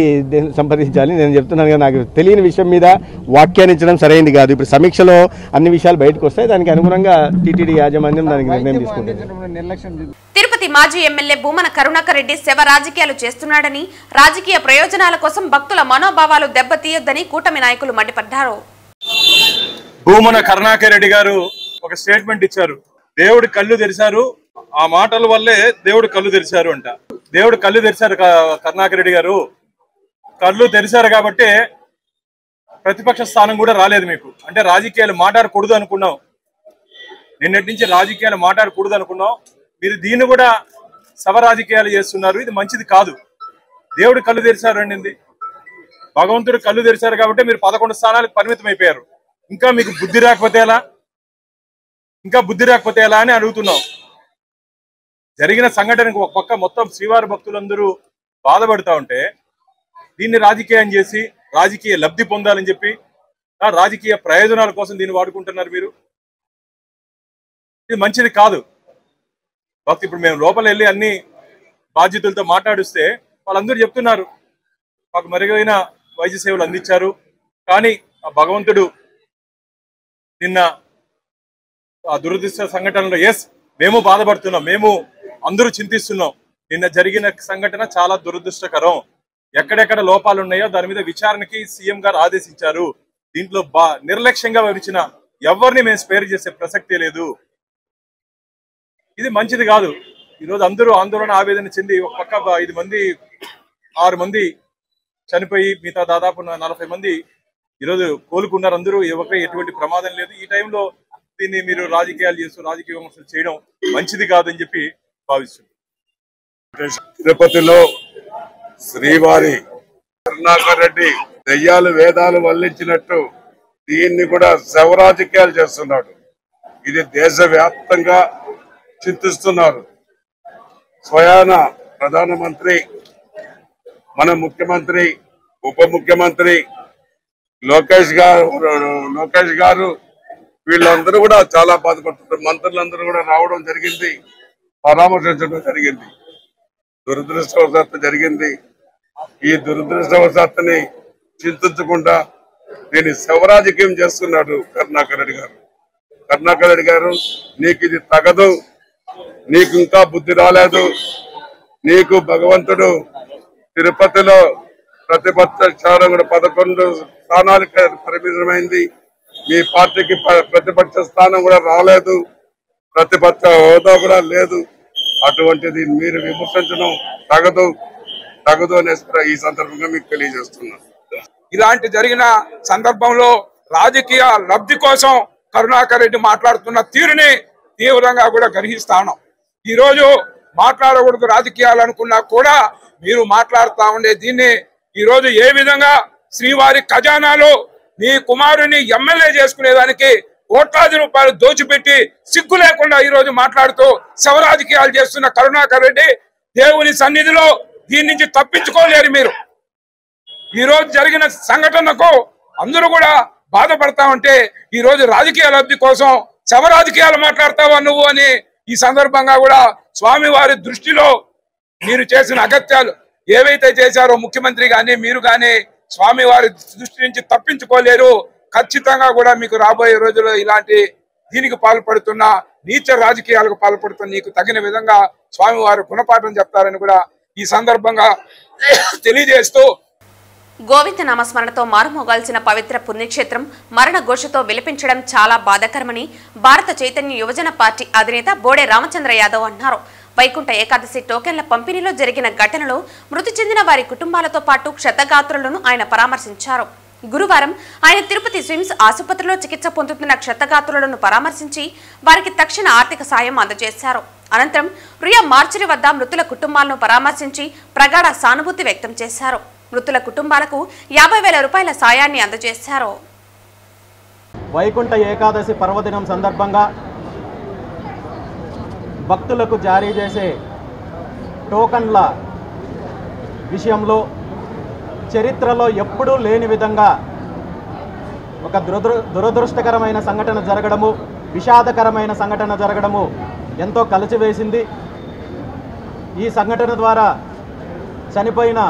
సంప్రదించాలి. నేను చెప్తున్నాను కదా, నాకు తెలియని విషయం మీద వ్యాఖ్యానించడం సరైనది కాదు. ఇప్పుడు సమీక్షలో అన్ని విషయాలు బయటకు వస్తాయి. దానికి అనుగుణంగా టీటీడీ యాజమాన్యం దానికి నిర్ణయం తీసుకుంటుంది. తిరుపతి మాజీ ఎమ్మెల్యే భూమన కరుణాకర్ రెడ్డి శవ రాజకీయాలు చేస్తున్నాడని, రాజకీయ ప్రయోజనాల కోసం భక్తుల మనోభావాలు దెబ్బతీయొద్దని కూటమి నాయకులు మండిపడ్డారు. భూమన కరుణాకర్ రెడ్డి గారు ఒక స్టేట్మెంట్ ఇచ్చారు. దేవుడు కళ్ళు తెరిచారు, ఆ మాటల వల్లే దేవుడు కళ్ళు తెరిచారు అంట. దేవుడు కళ్ళు తెరిచారు కరుణాకర్ రెడ్డి గారు, కళ్ళు తెరిచారు కాబట్టి ప్రతిపక్ష స్థానం కూడా రాలేదు మీకు. అంటే రాజకీయాలు మాట్లాడకూడదు అనుకున్నాం, నిన్నటి నుంచి రాజకీయాలు మాట్లాడకూడదు అనుకున్నాం. మీరు దీన్ని కూడా సభ రాజకీయాలు చేస్తున్నారు. ఇది మంచిది కాదు. దేవుడు కళ్ళు తెరిచారు అండి, భగవంతుడు కళ్ళు తెరిచారు కాబట్టి మీరు 11 స్థానాలకు పరిమితం అయిపోయారు. ఇంకా మీకు బుద్ధి రాకపోతే ఎలా అని అడుగుతున్నాం. జరిగిన సంఘటనకు ఒక పక్క మొత్తం శ్రీవారి భక్తులందరూ బాధపడుతూ ఉంటే దీన్ని రాజకీయం చేసి రాజకీయ లబ్ధి పొందాలని చెప్పి రాజకీయ ప్రయోజనాల కోసం దీన్ని వాడుకుంటున్నారు మీరు. ఇది మంచిది కాదు. ఇప్పుడు మేము లోపల వెళ్ళి అన్ని బాధ్యతలతో మాట్లాడిస్తే వాళ్ళందరూ చెప్తున్నారు మాకు మెరుగైన వైద్య సేవలు అందించారు. కానీ ఆ భగవంతుడు నిన్న ఆ దురదృష్ట సంఘటనలో మేము బాధపడుతున్నాం, మేము అందరూ చింతిస్తున్నాం. నిన్న జరిగిన సంఘటన చాలా దురదృష్టకరం. ఎక్కడెక్కడ లోపాలు ఉన్నాయో దాని మీద విచారణకి సీఎం గారు ఆదేశించారు. దీంట్లో నిర్లక్ష్యంగా వివరించిన ఎవరిని మేము స్పేర్ చేసే ప్రసక్తే లేదు. ఇది మంచిది కాదు. ఈరోజు అందరూ ఆందోళన ఆవేదన చెంది ఒక పక్క 6 మంది చనిపోయి మిగతా దాదాపు 40 మంది ఈరోజు కోలుకున్నారు. అందరూ ఎటువంటి ప్రమాదం లేదు. ఈ టైంలో దీన్ని మీరు రాజకీయాలు చేస్తూ రాజకీయ విమర్శలు చేయడం మంచిది కాదని చెప్పి భావిస్తున్నారు. తిరుపతిలో శ్రీవారి కరుణాకర్ రెడ్డి దెయ్యాలు వేదాలు వల్లించినట్టు దీన్ని కూడా శవ రాజకీయాలు చేస్తున్నాడు. ఇది దేశవ్యాప్తంగా చింతిస్తున్నారు. స్వయాన ప్రధానమంత్రి, మన ముఖ్యమంత్రి, ఉప ముఖ్యమంత్రి లోకేష్ గారు వీళ్ళందరూ కూడా చాలా బాధపడుతున్నారు. మంత్రులందరూ కూడా రావడం జరిగింది, పరామర్శించడం జరిగింది. దురదృష్టవశాత్తు జరిగింది. ఈ దురదృష్టవశాత్తుని చింతించకుండా దీన్ని శవరాజకీయం చేస్తున్నాడు కరుణాకర్ రెడ్డి గారు. కరుణాకర్ రెడ్డి గారు, నీకు ఇది తగదు, నీకు ఇంకా బుద్ధి రాలేదు. నీకు భగవంతుడు తిరుపతిలో ప్రతిపక్ష స్థానం కూడా 11 స్థానాలకు పరిమితమైంది. మీ పార్టీకి ప్రతిపక్ష స్థానం కూడా రాలేదు, ప్రతిపక్ష హోదా కూడా లేదు. అటువంటిది మీరు విమర్శించడం తగదు అనే ఈ సందర్భంగా మీకు తెలియజేస్తున్నాను. ఇలాంటి జరిగిన సందర్భంలో రాజకీయ లబ్ధి కోసం కరుణాకర్ రెడ్డి మాట్లాడుతున్న తీరుని తీవ్రంగా కూడా గ్రహిస్తాను. ఈ రోజు మాట్లాడకూడదు రాజకీయాలు అనుకున్నా కూడా మీరు మాట్లాడుతా ఉండే దీన్ని ఈ రోజు ఏ విధంగా శ్రీవారి ఖజానాలో నీ కుమారుని ఎమ్మెల్యే చేసుకునేదానికి కోట్లాది రూపాయలు దోచిపెట్టి సిగ్గు లేకుండా ఈ రోజు మాట్లాడుతూ శవ రాజకీయాలు చేస్తున్న కరుణాకర్ రెడ్డి దేవుని సన్నిధిలో దీని నుంచి తప్పించుకోలేరు. మీరు ఈ రోజు జరిగిన సంఘటనకు అందరూ కూడా బాధపడతా ఉంటే ఈ రోజు రాజకీయ లబ్ధి కోసం శవ రాజకీయాలు మాట్లాడతావా నువ్వు అని ఈ సందర్భంగా కూడా స్వామివారి దృష్టిలో మీరు చేసిన అగత్యాలు ఏవైతే చేశారో ముఖ్యమంత్రి గాని మీరు గాని స్వామివారి దృష్టి నుంచి తప్పించుకోలేరు. ఖచ్చితంగా కూడా మీకు రాబోయే రోజుల్లో ఇలాంటి దీనికి పాల్పడుతున్న నీచ రాజకీయాలకు పాల్పడుతున్న నీకు తగిన విధంగా స్వామివారు గుణపాఠం చెప్తారని కూడా ఈ సందర్భంగా తెలియజేస్తూ గోవింద నామస్మరణతో మారుమోగాల్సిన పవిత్ర పుణ్యక్షేత్రం మరణ ఘోషతో విలపించడం చాలా బాధాకరమని భారత చైతన్య యువజన పార్టీ అధినేత బోడే రామచంద్ర యాదవ్ అన్నారు. వైకుంఠ ఏకాదశి టోకెన్ల పంపిణీలో జరిగిన ఘటనలో మృతి చెందిన వారి కుటుంబాలతో పాటు క్షతగాత్రులను ఆయన పరామర్శించారు. గురువారం ఆయన తిరుపతి స్విమ్స్ ఆసుపత్రిలో చికిత్స పొందుతున్న క్షతగాత్రులను పరామర్శించి వారికి తక్షణ ఆర్థిక సాయం అందజేశారు. అనంతరం రియా మార్చిరి వద్ద మృతుల కుటుంబాలను పరామర్శించి ప్రగాఢ సానుభూతి వ్యక్తం చేశారు. మృతుల కుటుంబాలకు 50,000 రూపాయల సాయాన్ని అందజేశారు. వైకుంఠ ఏకాదశి పర్వదినం సందర్భంగా భక్తులకు జారీ చేసే టోకన్ల విషయంలో చరిత్రలో ఎప్పుడూ లేని విధంగా ఒక దురదృష్టకరమైన సంఘటన జరగడము, విషాదకరమైన సంఘటన జరగడము ఎంతో కలిచివేసింది. ఈ సంఘటన ద్వారా చనిపోయిన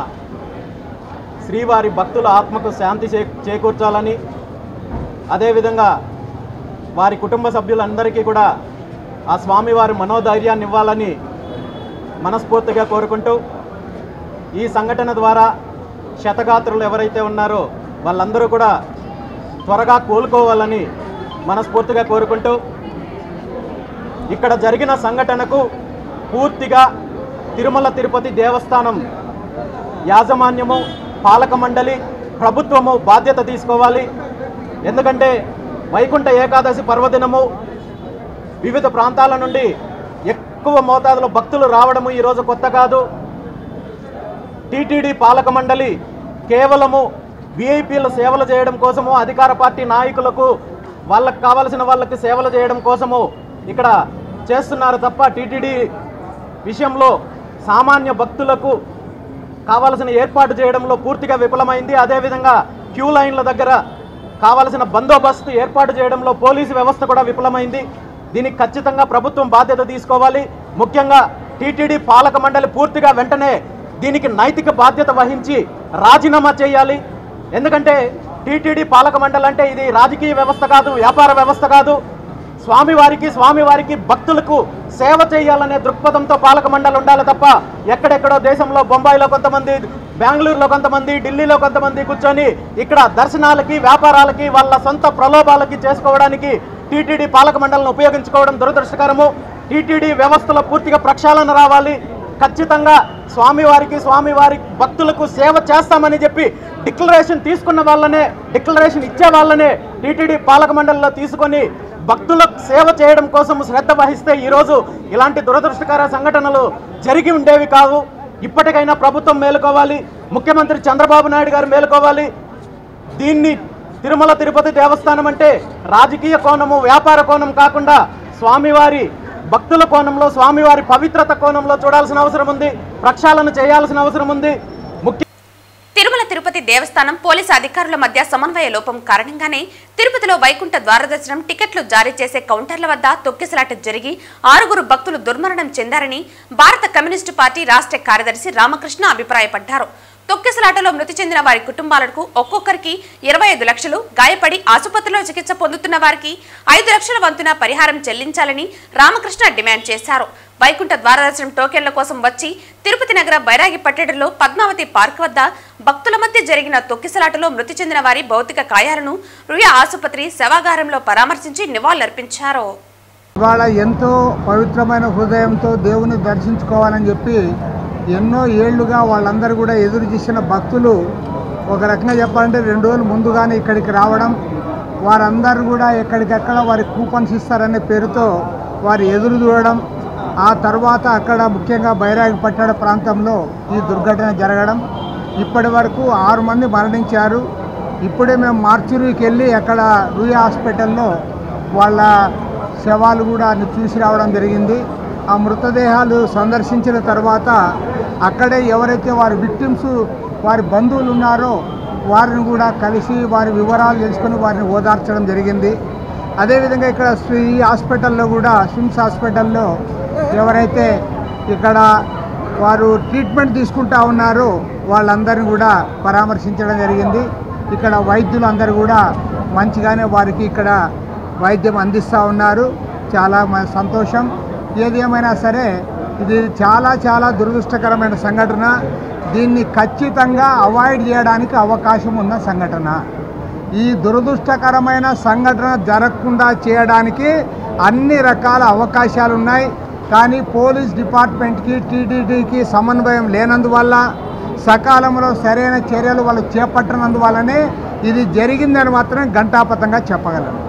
శ్రీవారి భక్తుల ఆత్మకు శాంతి చేకూర్చాలని, అదేవిధంగా వారి కుటుంబ సభ్యులందరికీ కూడా ఆ స్వామివారి మనోధైర్యాన్ని ఇవ్వాలని మనస్ఫూర్తిగా కోరుకుంటూ ఈ సంఘటన ద్వారా క్షతగాత్రులు ఎవరైతే ఉన్నారో వాళ్ళందరూ కూడా త్వరగా కోలుకోవాలని మనస్ఫూర్తిగా కోరుకుంటూ ఇక్కడ జరిగిన సంఘటనకు పూర్తిగా తిరుమల తిరుపతి దేవస్థానం యాజమాన్యము, పాలక మండలి, ప్రభుత్వము బాధ్యత తీసుకోవాలి. ఎందుకంటే వైకుంఠ ఏకాదశి పర్వదినము వివిధ ప్రాంతాల నుండి ఎక్కువ మోతాదులో భక్తులు రావడము ఈరోజు కొత్త కాదు. టీటీడీ పాలక మండలి కేవలము విఐపీల సేవలు చేయడం కోసము, అధికార పార్టీ నాయకులకు వాళ్ళకు కావలసిన వాళ్ళకి సేవలు చేయడం కోసము ఇక్కడ చేస్తున్నారు తప్ప టీటీడీ విషయంలో సామాన్య భక్తులకు కావలసిన ఏర్పాటు చేయడంలో పూర్తిగా విఫలమైంది. అదేవిధంగా క్యూ లైన్ల దగ్గర కావలసిన బందోబస్తు ఏర్పాటు చేయడంలో పోలీసు వ్యవస్థ కూడా విఫలమైంది. దీనికి ఖచ్చితంగా ప్రభుత్వం బాధ్యత తీసుకోవాలి. ముఖ్యంగా టీటీడీ పాలక మండలి పూర్తిగా వెంటనే దీనికి నైతిక బాధ్యత వహించి రాజీనామా చేయాలి. ఎందుకంటే టీటీడీ పాలక మండలి అంటే ఇది రాజకీయ వ్యవస్థ కాదు, వ్యాపార వ్యవస్థ కాదు. స్వామివారికి భక్తులకు సేవ చేయాలనే దృక్పథంతో పాలక మండలి ఉండాలి తప్ప ఎక్కడెక్కడో దేశంలో బొంబాయిలో కొంతమంది, బెంగళూరులో కొంతమంది, ఢిల్లీలో కొంతమంది కూర్చొని ఇక్కడ దర్శనాలకి, వ్యాపారాలకి, వాళ్ళ సొంత ప్రలోభాలకి చేసుకోవడానికి టీటీడీ పాలక మండలిని ఉపయోగించుకోవడం దురదృష్టకరము. టీటీడీ వ్యవస్థలో పూర్తిగా ప్రక్షాళన రావాలి. ఖచ్చితంగా స్వామివారి భక్తులకు సేవ చేస్తామని చెప్పి డిక్లరేషన్ తీసుకున్న వాళ్ళనే, డిక్లరేషన్ ఇచ్చే వాళ్ళనే టీటీడీ పాలక మండలిలో తీసుకొని భక్తులకు సేవ చేయడం కోసం శ్రద్ధ వహిస్తే ఈరోజు ఇలాంటి దురదృష్టకర సంఘటనలు జరిగి ఉండేవి కావు. ఇప్పటికైనా ప్రభుత్వం మేలుకోవాలి, ముఖ్యమంత్రి చంద్రబాబు నాయుడు గారు మేలుకోవాలి. దీన్ని తిరుమల తిరుపతి దేవస్థానం అంటే రాజకీయ కోణము, వ్యాపార కోణం కాకుండా స్వామివారి భక్తుల కోణంలో, స్వామివారి పవిత్రత కోణంలో చూడాల్సిన అవసరం ఉంది, ప్రక్షాళన చేయాల్సిన అవసరం ఉంది. తిరుమల తిరుపతి దేవస్థానం పోలీసు అధికారుల మధ్య సమన్వయ లోపం కారణంగానే తిరుపతిలో వైకుంఠ ద్వారదర్శనం టికెట్లు జారీ చేసే కౌంటర్ల వద్ద తొక్కిసలాట జరిగి 6 భక్తులు దుర్మరణం చెందారని భారత కమ్యూనిస్టు పార్టీ రాష్ట్ర కార్యదర్శి రామకృష్ణ అభిప్రాయపడ్డారు. తొక్కిసలాటలో మృతి చెందిన వారి కుటుంబాలకు ఒక్కొక్కరికి 25 లక్షలు, గాయపడి ఆసుపత్రిలో చికిత్స పొందుతున్న వారికి 5 లక్షల వంతున పరిహారం చెల్లించాలని రామకృష్ణ డిమాండ్ చేశారు. వైకుంఠ ద్వారదర్శనం టోకెన్ల కోసం వచ్చి తిరుపతి నగర బైరాగి పట్టణంలో పద్మావతి పార్క్ వద్ద భక్తుల మధ్య జరిగిన తొక్కిసలాటలో మృతి చెందిన వారి భౌతిక కాయాలను రుయా ఆసుపత్రి శవాగారంలో పరామర్శించి నివాళులర్పించారు. ఇవాళ ఎంతో పవిత్రమైన హృదయంతో దేవుని దర్శించుకోవాలని చెప్పి ఎన్నో ఏళ్లుగా వాళ్ళందరూ కూడా ఎదురు చూసిన భక్తులు ఒక రకంగా చెప్పాలంటే 2 రోజులు ముందుగానే ఇక్కడికి రావడం, వారందరూ కూడా ఎక్కడికక్కడ వారి కూపన్స్ ఇస్తారనే పేరుతో వారు ఎదురు చూడడం, ఆ తర్వాత అక్కడ ముఖ్యంగా బైరాగి పట్టణ ప్రాంతంలో ఈ దుర్ఘటన జరగడం. ఇప్పటి వరకు 6 మంది మరణించారు. ఇప్పుడే మేము మార్చురీకి వెళ్ళి అక్కడ రూయా హాస్పిటల్లో వాళ్ళ శవాలు కూడా చూసి రావడం జరిగింది. ఆ మృతదేహాలు సందర్శించిన తర్వాత అక్కడే ఎవరైతే వారి విక్టిమ్స్ వారి బంధువులు ఉన్నారో వారిని కూడా కలిసి వారి వివరాలు తెలుసుకొని వారిని ఓదార్చడం జరిగింది. అదేవిధంగా ఇక్కడ ఈ హాస్పిటల్లో కూడా స్విమ్స్ హాస్పిటల్లో ఎవరైతే ఇక్కడ వారు ట్రీట్మెంట్ తీసుకుంటా ఉన్నారో వాళ్ళందరినీ కూడా పరామర్శించడం జరిగింది. ఇక్కడ వైద్యులు అందరూ కూడా మంచిగానే వారికి ఇక్కడ వైద్యం అందిస్తూ ఉన్నారు. చాలా సంతోషం. ఏది ఏమైనా సరే ఇది చాలా చాలా దురదృష్టకరమైన సంఘటన. దీన్ని ఖచ్చితంగా అవాయిడ్ చేయడానికి అవకాశం ఉన్న సంఘటన. ఈ దురదృష్టకరమైన సంఘటన జరగకుండా చేయడానికి అన్ని రకాల అవకాశాలు ఉన్నాయి. కానీ పోలీస్ డిపార్ట్మెంట్కి టీటీడీకి సమన్వయం లేనందువల్ల, సకాలంలో సరైన చర్యలు వాళ్ళు చేపట్టనందువల్లనే ఇది జరిగిందని మాత్రం ఘంటాపథంగా చెప్పగలను.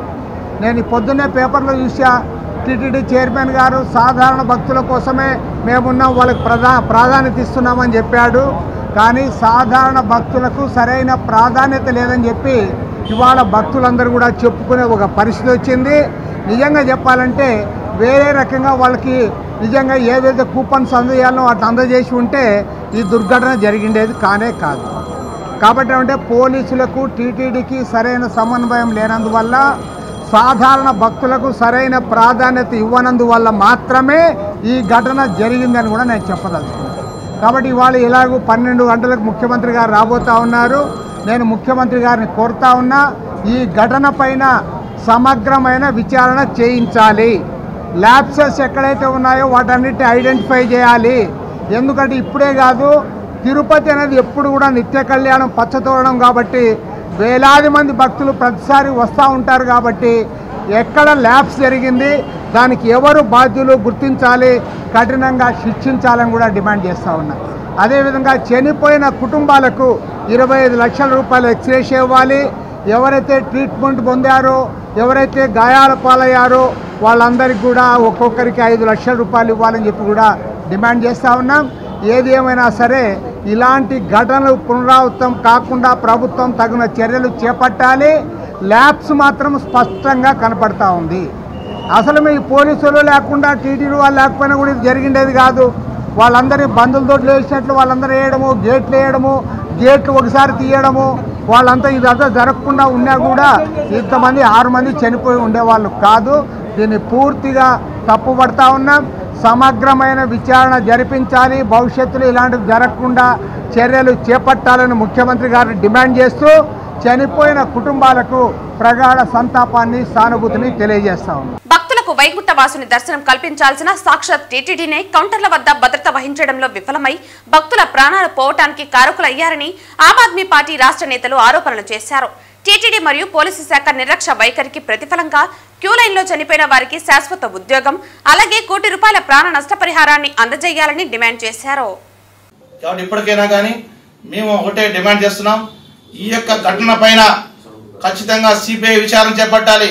నేను పొద్దున్నే పేపర్లో చూసా, టీటీడీ చైర్మన్ గారు సాధారణ భక్తుల కోసమే మేమున్నాం, వాళ్ళకి ప్రాధాన్యత ఇస్తున్నామని చెప్పాడు. కానీ సాధారణ భక్తులకు సరైన ప్రాధాన్యత లేదని చెప్పి ఇవాళ భక్తులందరూ కూడా చెప్పుకునే ఒక పరిస్థితి వచ్చింది. నిజంగా చెప్పాలంటే వేరే రకంగా వాళ్ళకి నిజంగా ఏదైతే కూపన్స్ అందజేయాలో వాటిని అందజేసి ఉంటే ఈ దుర్ఘటన జరిగిండేది కానే కాదు. కాబట్టి అంటే పోలీసులకు టీటీడీకి సరైన సమన్వయం లేనందువల్ల, సాధారణ భక్తులకు సరైన ప్రాధాన్యత ఇవ్వనందువల్ల మాత్రమే ఈ ఘటన జరిగిందని కూడా నేను చెప్పదలుచుకున్నాను. కాబట్టి ఇవాళ ఇలాగూ 12 గంటలకు ముఖ్యమంత్రి గారు రాబోతూ ఉన్నారు. నేను ముఖ్యమంత్రి గారిని కోరుతా ఉన్నా, ఈ ఘటన పైన సమగ్రమైన విచారణ చేయించాలి. ల్యాప్సెస్ ఎక్కడైతే ఉన్నాయో వాటన్నిటిని ఐడెంటిఫై చేయాలి. ఎందుకంటే ఇప్పుడే కాదు, తిరుపతి అనేది ఎప్పుడు కూడా నిత్య కళ్యాణం పచ్చతోరణం కాబట్టి వేలాది మంది భక్తులు ప్రతిసారి వస్తూ ఉంటారు. కాబట్టి ఎక్కడ ల్యాప్స్ జరిగింది, దానికి ఎవరు బాధ్యులు గుర్తించాలి, కఠినంగా శిక్షించాలని కూడా డిమాండ్ చేస్తూ ఉన్నా. అదేవిధంగా చనిపోయిన కుటుంబాలకు 25 లక్షల రూపాయలు ఎక్స్‌గ్రేషియా ఇవ్వాలి. ఎవరైతే ట్రీట్మెంట్ పొందారో, ఎవరైతే గాయాల పాలయ్యారో వాళ్ళందరికీ కూడా ఒక్కొక్కరికి 5 లక్షల రూపాయలు ఇవ్వాలని చెప్పి కూడా డిమాండ్ చేస్తూ ఉన్నాం. ఏది ఏమైనా సరే ఇలాంటి ఘటనలు పునరావృతం కాకుండా ప్రభుత్వం తగిన చర్యలు చేపట్టాలి. ల్యాబ్స్ మాత్రం స్పష్టంగా కనపడతా ఉంది. అసలు మీ పోలీసులు లేకుండా టీటీడీ వాళ్ళు లేకపోయినా కూడా ఇది జరిగిండేది కాదు. వాళ్ళందరినీ బంధువులతో వేసినట్లు వాళ్ళందరూ వేయడము, గేట్లు వేయడము, గేట్లు ఒకసారి తీయడము, వాళ్ళంతా ఇదంతా జరగకుండా ఉన్నా కూడా ఇంతమంది 6 మంది చనిపోయి ఉండేవాళ్ళు కాదు. దీన్ని పూర్తిగా తప్పుపడతా ఉన్నాం. సమగ్రమైన విచారణ జరిపించాలి. భవిష్యత్తులో ఇలాంటివి జరగకుండా చర్యలు చేపట్టాలని ముఖ్యమంత్రి గారిని డిమాండ్ చేస్తూ చనిపోయిన కుటుంబాలకు ప్రగాఢ సంతాపాన్ని, సానుభూతిని తెలియజేస్తా ఉన్నాం. భక్తులకు వైకుంఠవాసుని దర్శనం కల్పించాల్సిన సాక్షాత్ టీటీడీనే కౌంటర్ల వద్ద భద్రత వహించడంలో విఫలమై భక్తుల ప్రాణాలు పోవటానికి కారకులయ్యారని ఆమ్ ఆద్మీ పార్టీ రాష్ట్ర నేతలు ఆరోపణలు చేశారు. టీటీడీ మరియు పోలీసు శాఖ నిర్లక్ష్య వైఖరికి ప్రతిఫలంగా క్యూ లైన్లో చనిపోయిన వారికి శాశ్వత ఉద్యోగం, అలాగే ₹1 కోటి ప్రాణ నష్టపరిహారాన్ని అందజేయాలని డిమాండ్ చేశారు. కాబట్టి ఇప్పటికైనా కానీ మేము ఒకటే డిమాండ్ చేస్తున్నాం, ఈ యొక్క ఘటన పైన ఖచ్చితంగా సిబిఐ విచారణ చేపట్టాలి,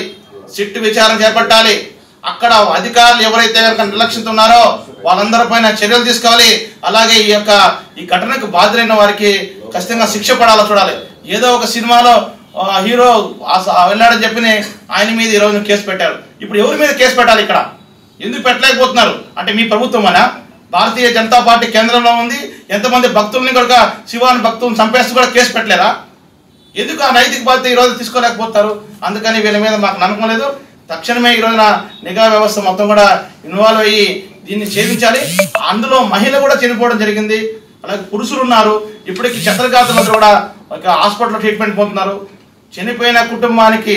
సిట్ విచారణ చేపట్టాలి. అక్కడ అధికారులు ఎవరైతే కనుక నిర్లక్ష్యంతో ఉన్నారో వాళ్ళందరి పైన చర్యలు తీసుకోవాలి. అలాగే ఈ ఘటనకు బాధ్యులైన వారికి ఖచ్చితంగా శిక్ష పడాలో చూడాలి. ఏదో ఒక సినిమాలో హీరో వెళ్ళాడని చెప్పి ఆయన మీద ఈరోజు కేసు పెట్టారు. ఇప్పుడు ఎవరి మీద కేసు పెట్టాలి? ఇక్కడ ఎందుకు పెట్టలేకపోతున్నారు? అంటే మీ ప్రభుత్వమనా? భారతీయ జనతా పార్టీ కేంద్రంలో ఉంది. ఎంతమంది భక్తుల్ని కూడా శివాని భక్తులను చంపేస్తూ కూడా కేసు పెట్టలేరా? ఎందుకు ఆ నైతిక బాధ్యత ఈరోజు తీసుకోలేకపోతారు? అందుకని వీళ్ళ మీద మాకు నమ్మకం లేదు. తక్షణమే ఈ రోజున నిఘా వ్యవస్థ మొత్తం కూడా ఇన్వాల్వ్ అయ్యి దీన్ని ఛేదించాలి. అందులో మహిళ కూడా చనిపోవడం జరిగింది. అలాగే పురుషులు ఉన్నారు. ఇప్పటికి చంద్రకాంతులందరూ కూడా ఒక హాస్పిటల్లో ట్రీట్మెంట్ పొందుతున్నారు. చనిపోయిన కుటుంబానికి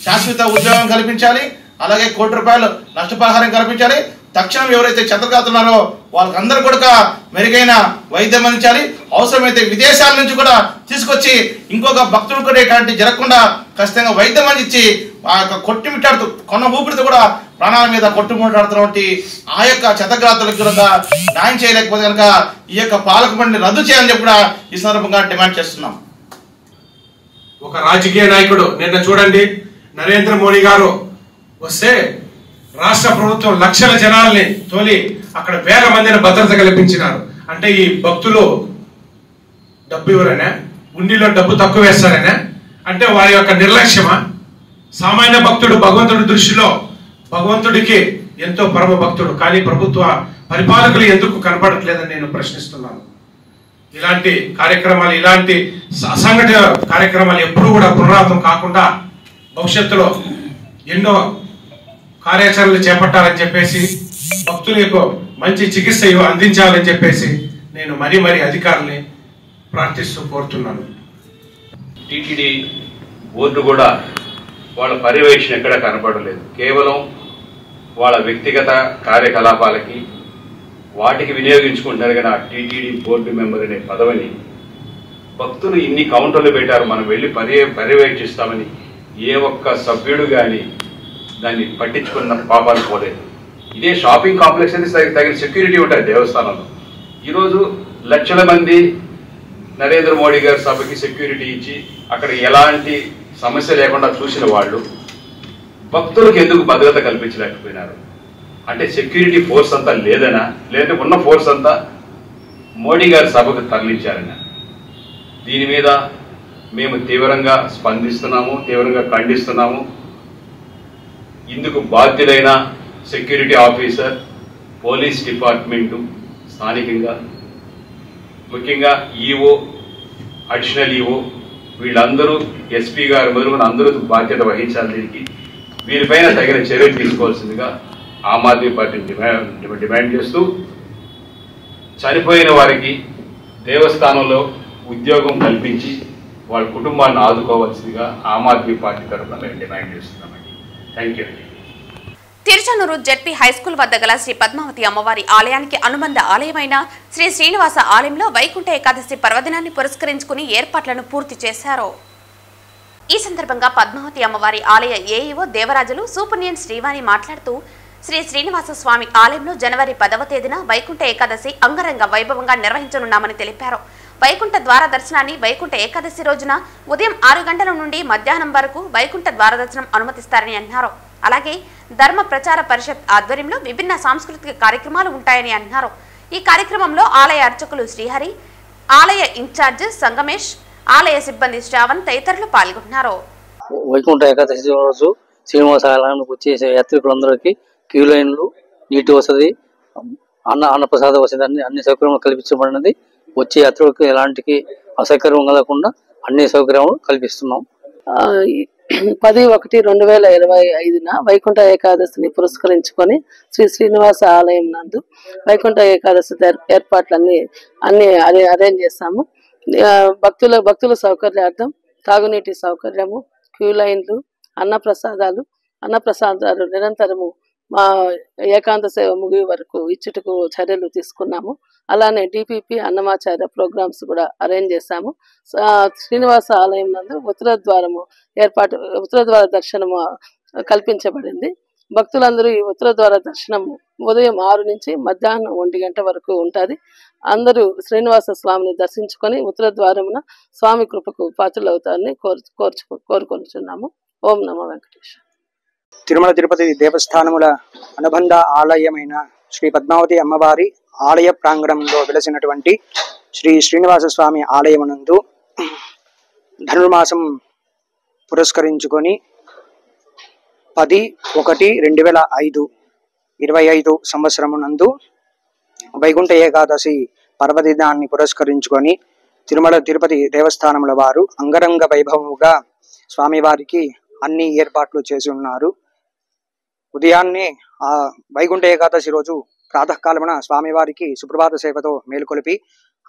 శాశ్వత ఉద్యోగం కల్పించాలి, అలాగే ₹1 కోటి నష్టపరిహారం కల్పించాలి. తక్షణం ఎవరైతే చంద్రకాంతున్నారో వాళ్ళకందరూ కూడా మెరుగైన వైద్యం అందించాలి. అవసరమైతే విదేశాల నుంచి కూడా తీసుకొచ్చి ఇంకొక భక్తుడు కూడా ఇట్లాంటి జరగకుండా ఖచ్చితంగా వైద్యం అందించి ఆ యొక్క కొట్టుమిట్టాడుతూ కొన్న ఊపిరితో కూడా ప్రాణాల మీద కొట్టుమిట్టాడుతున్నటువంటి ఆ యొక్క చంద్రకాంతులకు కూడా న్యాయం చేయలేకపోతే కనుక ఈ యొక్క పాలక మండలిని రద్దు చేయాలని చెప్పి కూడా ఈ సందర్భంగా డిమాండ్ చేస్తున్నాం. ఒక రాజకీయ నాయకుడు నిన్న చూడండి, నరేంద్ర మోడీ గారు వస్తే రాష్ట్ర ప్రభుత్వం లక్షల జనాల్ని తోలి అక్కడ వేల మందిని భద్రత కల్పించినారు. అంటే ఈ భక్తులు డబ్బు ఇవ్వరనే, ఉండిలో డబ్బు తక్కువ వేస్తారనే, అంటే వారి యొక్క నిర్లక్ష్యమా? సామాన్య భక్తుడు భగవంతుడి దృష్టిలో భగవంతుడికి ఎంతో పరమ భక్తుడు, కానీ ప్రభుత్వ పరిపాలకులు ఎందుకు కనపడట్లేదని నేను ప్రశ్నిస్తున్నాను. ఇలాంటి కార్యక్రమాలు, ఇలాంటి అసంఘటిత కార్యక్రమాలు ఎప్పుడు కూడా పునరావృతం కాకుండా భవిష్యత్తులో ఎన్నో కార్యాచరణలు చేపట్టాలని చెప్పేసి, భక్తులకు మంచి చికిత్స అందించాలని చెప్పేసి నేను మరీ అధికారుల్ని ప్రార్థిస్తూ కోరుతున్నాను. టీటీడీ బోర్డు కూడా వాళ్ళ పర్యవేక్షణ ఎక్కడ కనపడలేదు. కేవలం వాళ్ళ వ్యక్తిగత కార్యకలాపాలకి వాటికి వినియోగించుకుంటారు. కానీ ఆ టీటీడీ బోర్డు మెంబర్ అనే పదవిని భక్తులు ఇన్ని కౌంటర్లు పెట్టారు, మనం వెళ్ళి పర్యవేక్షిస్తామని ఏ ఒక్క సభ్యుడు కానీ దాన్ని పట్టించుకున్న పాపాలు పోలేదు. ఇదే షాపింగ్ కాంప్లెక్స్ అనేది తగిన సెక్యూరిటీ ఉంటుంది దేవస్థానంలో. ఈరోజు లక్షల మంది నరేంద్ర మోడీ గారి సభకి సెక్యూరిటీ ఇచ్చి అక్కడ ఎలాంటి సమస్య లేకుండా చూసిన వాళ్ళు భక్తులకు ఎందుకు భద్రత కల్పించలేకపోయినారు? అంటే సెక్యూరిటీ ఫోర్స్ అంతా లేదనా, లేదంటే ఉన్న ఫోర్స్ అంతా మోడీ గారి సభకు తరలించారనా? దీని మీద మేము తీవ్రంగా స్పందిస్తున్నాము, తీవ్రంగా ఖండిస్తున్నాము. ఇందుకు బాధ్యులైన సెక్యూరిటీ ఆఫీసర్, పోలీస్ డిపార్ట్మెంటు, స్థానికంగా ముఖ్యంగా ఈఓ, అడిషనల్ ఈఓ, వీళ్ళందరూ ఎస్పీ గారు మొదలుకొని అందరూ బాధ్యత వహించాలి. దీనికి వీరిపైన తగిన చర్యలు తీసుకోవాల్సిందిగా ఆమ్ ఆద్మీ పార్టీని డిమాండ్ చేస్తూ, చనిపోయిన వారికి దేవస్థానంలో ఉద్యోగం కల్పించి వాళ్ళ కుటుంబాన్ని ఆదుకోవాల్సిందిగా ఆమ్ ఆద్మీ పార్టీ తరఫున మేము డిమాండ్ చేస్తున్నామండి. Thank you. Tiruchanur ZP high school వద్ద గల శ్రీ పద్మావతి అమ్మవారి ఆలయానికి అనుబంధ ఆలయమైన శ్రీ శ్రీనివాస ఆలయంలో వైకుంఠ ఏకాదశి పర్వదినాన్ని పురస్కరించుకుని ఏర్పాట్లను పూర్తి చేశారు. ఈ సందర్భంగా పద్మావతి అమ్మవారి ఆలయ ఏఈఓ దేవరాజులు సూపర్నియన్ శ్రీవాణి మాట్లాడుతూ, శ్రీ శ్రీనివాస స్వామి ఆలయంలో జనవరి 10వ తేదీన వైకుంఠ ఏకాదశి అంగరంగ వైభవంగా నిర్వహించనున్నామని తెలిపారు. వైకుంఠ ద్వార దర్శనాన్ని వైకుంఠ ఏకాదశి రోజున ఉదయం 6 గంటల నుండి మధ్యాహ్నం వరకు వైకుంఠ ద్వార దర్శనం అనుమతిస్తారని అన్నారు. అలాగే ధర్మ ప్రచార పరిషత్ ఆధ్వర్యంలో విభిన్న సాంస్కృతిక కార్యక్రమాలు ఉంటాయని అన్నారు. ఈ కార్యక్రమంలో ఆలయ అర్చకులు శ్రీహరి, ఆలయ ఇన్ఛార్జ్ సంగమేష్, ఆలయ సిబ్బంది శ్రావణ్ తదితరులు పాల్గొన్నారు. వైకుంఠ ఏకాదశి రోజు శ్రీనివాస ఆలయానికి వచ్చే యాత్రికులందరికీ క్యూ లైన్లు, నీటి వసతి, అన్నప్రసాద వసతి అన్ని సౌకర్యాలు కల్పించబడినది. వచ్చే యాత్రికులకు ఎలాంటి అసౌకర్యం కలగకుండా అన్ని సౌకర్యాలు కల్పిస్తున్నాం. 10/1/2025 వైకుంఠ ఏకాదశిని పురస్కరించుకొని శ్రీ శ్రీనివాస ఆలయం నందు వైకుంఠ ఏకాదశి ఏర్పాట్లన్నీ అరేంజ్ చేస్తాము. భక్తుల సౌకర్యార్థం తాగునీటి సౌకర్యము, క్యూ లైన్లు, అన్నప్రసాదాలు నిరంతరము మా ఏకాంత సేవ ముగి వరకు ఇచ్చుటకు చర్యలు తీసుకున్నాము. అలానే డిపిపి అన్నమాచార్య ప్రోగ్రామ్స్ కూడా అరేంజ్ చేశాము. శ్రీనివాస ఆలయం నందు ఉత్తర ద్వార దర్శనము కల్పించబడింది. భక్తులందరూ ఈ ఉత్తర ద్వార దర్శనం ఉదయం 6 నుంచి మధ్యాహ్నం 1 గంట వరకు ఉంటుంది. అందరూ శ్రీనివాస స్వామిని దర్శించుకొని ఉత్తర ద్వారమున స్వామి కృపకు పాత్రలవుతారని కోరుకొనుచున్నాము. ఓం నమో వెంకటేశ్వర. తిరుమల తిరుపతి దేవస్థానముల అనుబంధ ఆలయమైన శ్రీ పద్మావతి అమ్మవారి ఆలయ ప్రాంగణంలో వెలసినటువంటి శ్రీ శ్రీనివాస స్వామి ఆలయమునందు ధనుర్మాసం పురస్కరించుకొని 10/1/2025 సంవత్సరమునందు వైకుంఠ ఏకాదశి పర్వదినాన్ని పురస్కరించుకొని తిరుమల తిరుపతి దేవస్థానముల వారు అంగరంగ వైభవముగా స్వామివారికి అన్ని ఏర్పాట్లు చేసి ఉన్నారు. ఉదయాన్నే వైకుంఠ ఏకాదశి రోజు ప్రాతకాలమున స్వామివారికి సుప్రభాత సేవతో మేలుకొలిపి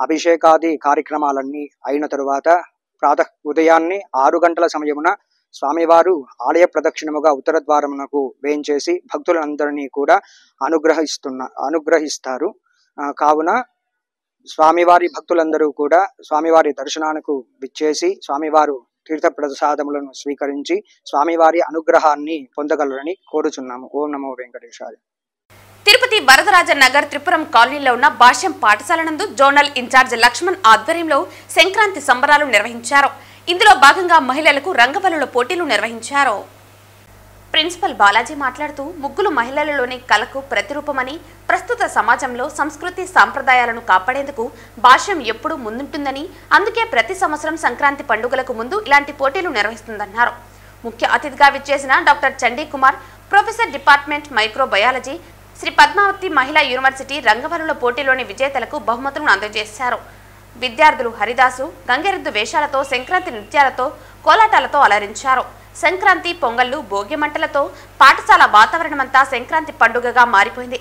అభిషేకాది కార్యక్రమాలన్నీ అయిన తరువాత ఉదయాన్నే 6 గంటల సమయమున స్వామివారు ఆలయ ప్రదక్షిణముగా ఉత్తర ద్వారమునకు వేయించేసి భక్తులందరినీ కూడా అనుగ్రహిస్తారు. కావున స్వామివారి భక్తులందరూ కూడా స్వామివారి దర్శనానికి విచ్చేసి స్వామివారు తీర్థ ప్రసాదములను స్వీకరించి స్వామివారి అనుగ్రహాన్ని పొందగలరని కోరుచున్నాము. ఓం నమో వెంకటేశాయ. తిరుపతి వరదరాజ నగర్ త్రిపురం కాలనీలో ఉన్న భాష్యం పాఠశాల నందు జోనల్ ఇన్ఛార్జ్ లక్ష్మణ్ ఆధ్వర్యంలో సంక్రాంతి సంబరాలు నిర్వహించారు. ఇందులో భాగంగా మహిళలకు రంగవల్లుల పోటీలు నిర్వహించారు. ప్రిన్సిపల్ బాలాజీ మాట్లాడుతూ ముగ్గులు మహిళలలోని కళకు ప్రతిరూపమని, ప్రస్తుత సమాజంలో సంస్కృతి సాంప్రదాయాలను కాపాడేందుకు భాష్యం ఎప్పుడూ ముందుంటుందని, అందుకే ప్రతి సంవత్సరం సంక్రాంతి పండుగలకు ముందు ఇలాంటి పోటీలు నిర్వహిస్తుందన్నారు. ముఖ్య అతిథిగా విచ్చేసిన doctor Chandi Kumar, professor department microbiology, Sri Padmavati Mahila university రంగవల్లుల పోటీలోని విజేతలకు బహుమతులను అందజేశారు. విద్యార్థులు హరిదాసు, గంగెరెద్దు వేషాలతో, సంక్రాంతి నృత్యాలతో, కోలాటాలతో అలరించారు. సంక్రాంతి పొంగళ్లు, భోగి మంటలతో పాఠశాల వాతావరణమంతా సంక్రాంతి పండుగగా మారిపోయింది.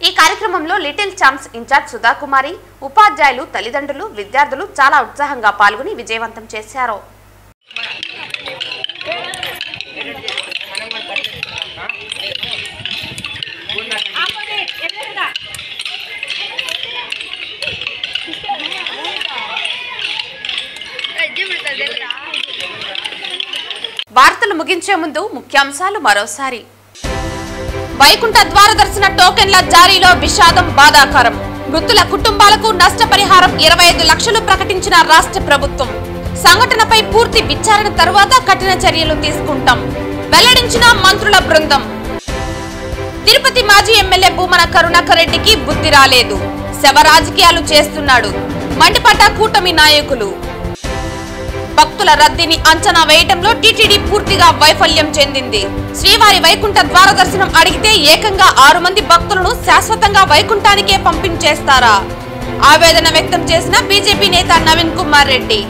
ఈ కార్యక్రమంలో లిటిల్ ఛాంప్స్ ఇన్ఛార్జ్ సుధాకుమారి, ఉపాధ్యాయులు, తల్లిదండ్రులు, విద్యార్థులు చాలా ఉత్సాహంగా పాల్గొని విజయవంతం చేశారు. వార్తలు ముగించే ముందు ముఖ్యాంశాలు మరోసారి. వైకుంఠ ద్వార దర్శన టోకెన్ల జారీలో విషాదం, బాధాకరం. మృతుల కుటుంబాలకు నష్టపరిహారం 25 లక్షలు ప్రకటించిన రాష్ట్ర ప్రభుత్వం. సంఘటనపై పూర్తి విచారణ తరువాత కఠిన చర్యలు తీసుకుంటాం వెల్లడించిన మంత్రుల బృందం. తిరుపతి మాజీ ఎమ్మెల్యే భూమన కరుణాకర్ రెడ్డికి బుద్ధి రాలేదు, శవ రాజకీయాలు చేస్తున్నాడు, మండిపడ్డ కూటమి నాయకులు. భక్తుల రద్దీని అంచనా వేయటంలో టీటీడీ పూర్తిగా వైఫల్యం చెందింది. శ్రీవారి వైకుంఠ ద్వార దర్శనం అడిగితే ఏకంగా 6 మంది భక్తులను శాశ్వతంగా వైకుంఠానికే పంపించేస్తారా? ఆవేదన వ్యక్తం చేసిన బీజేపీ నేత నవీన్ కుమార్ రెడ్డి.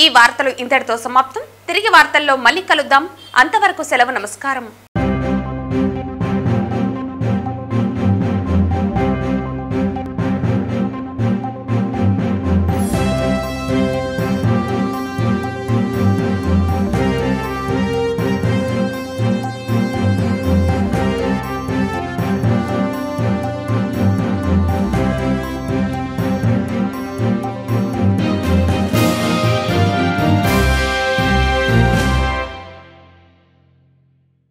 ఈ వార్తలు ఇంతటితో సమాప్తం. తిరిగి వార్తల్లో మళ్ళీ కలుద్దాం. అంతవరకు సెలవు. నమస్కారం.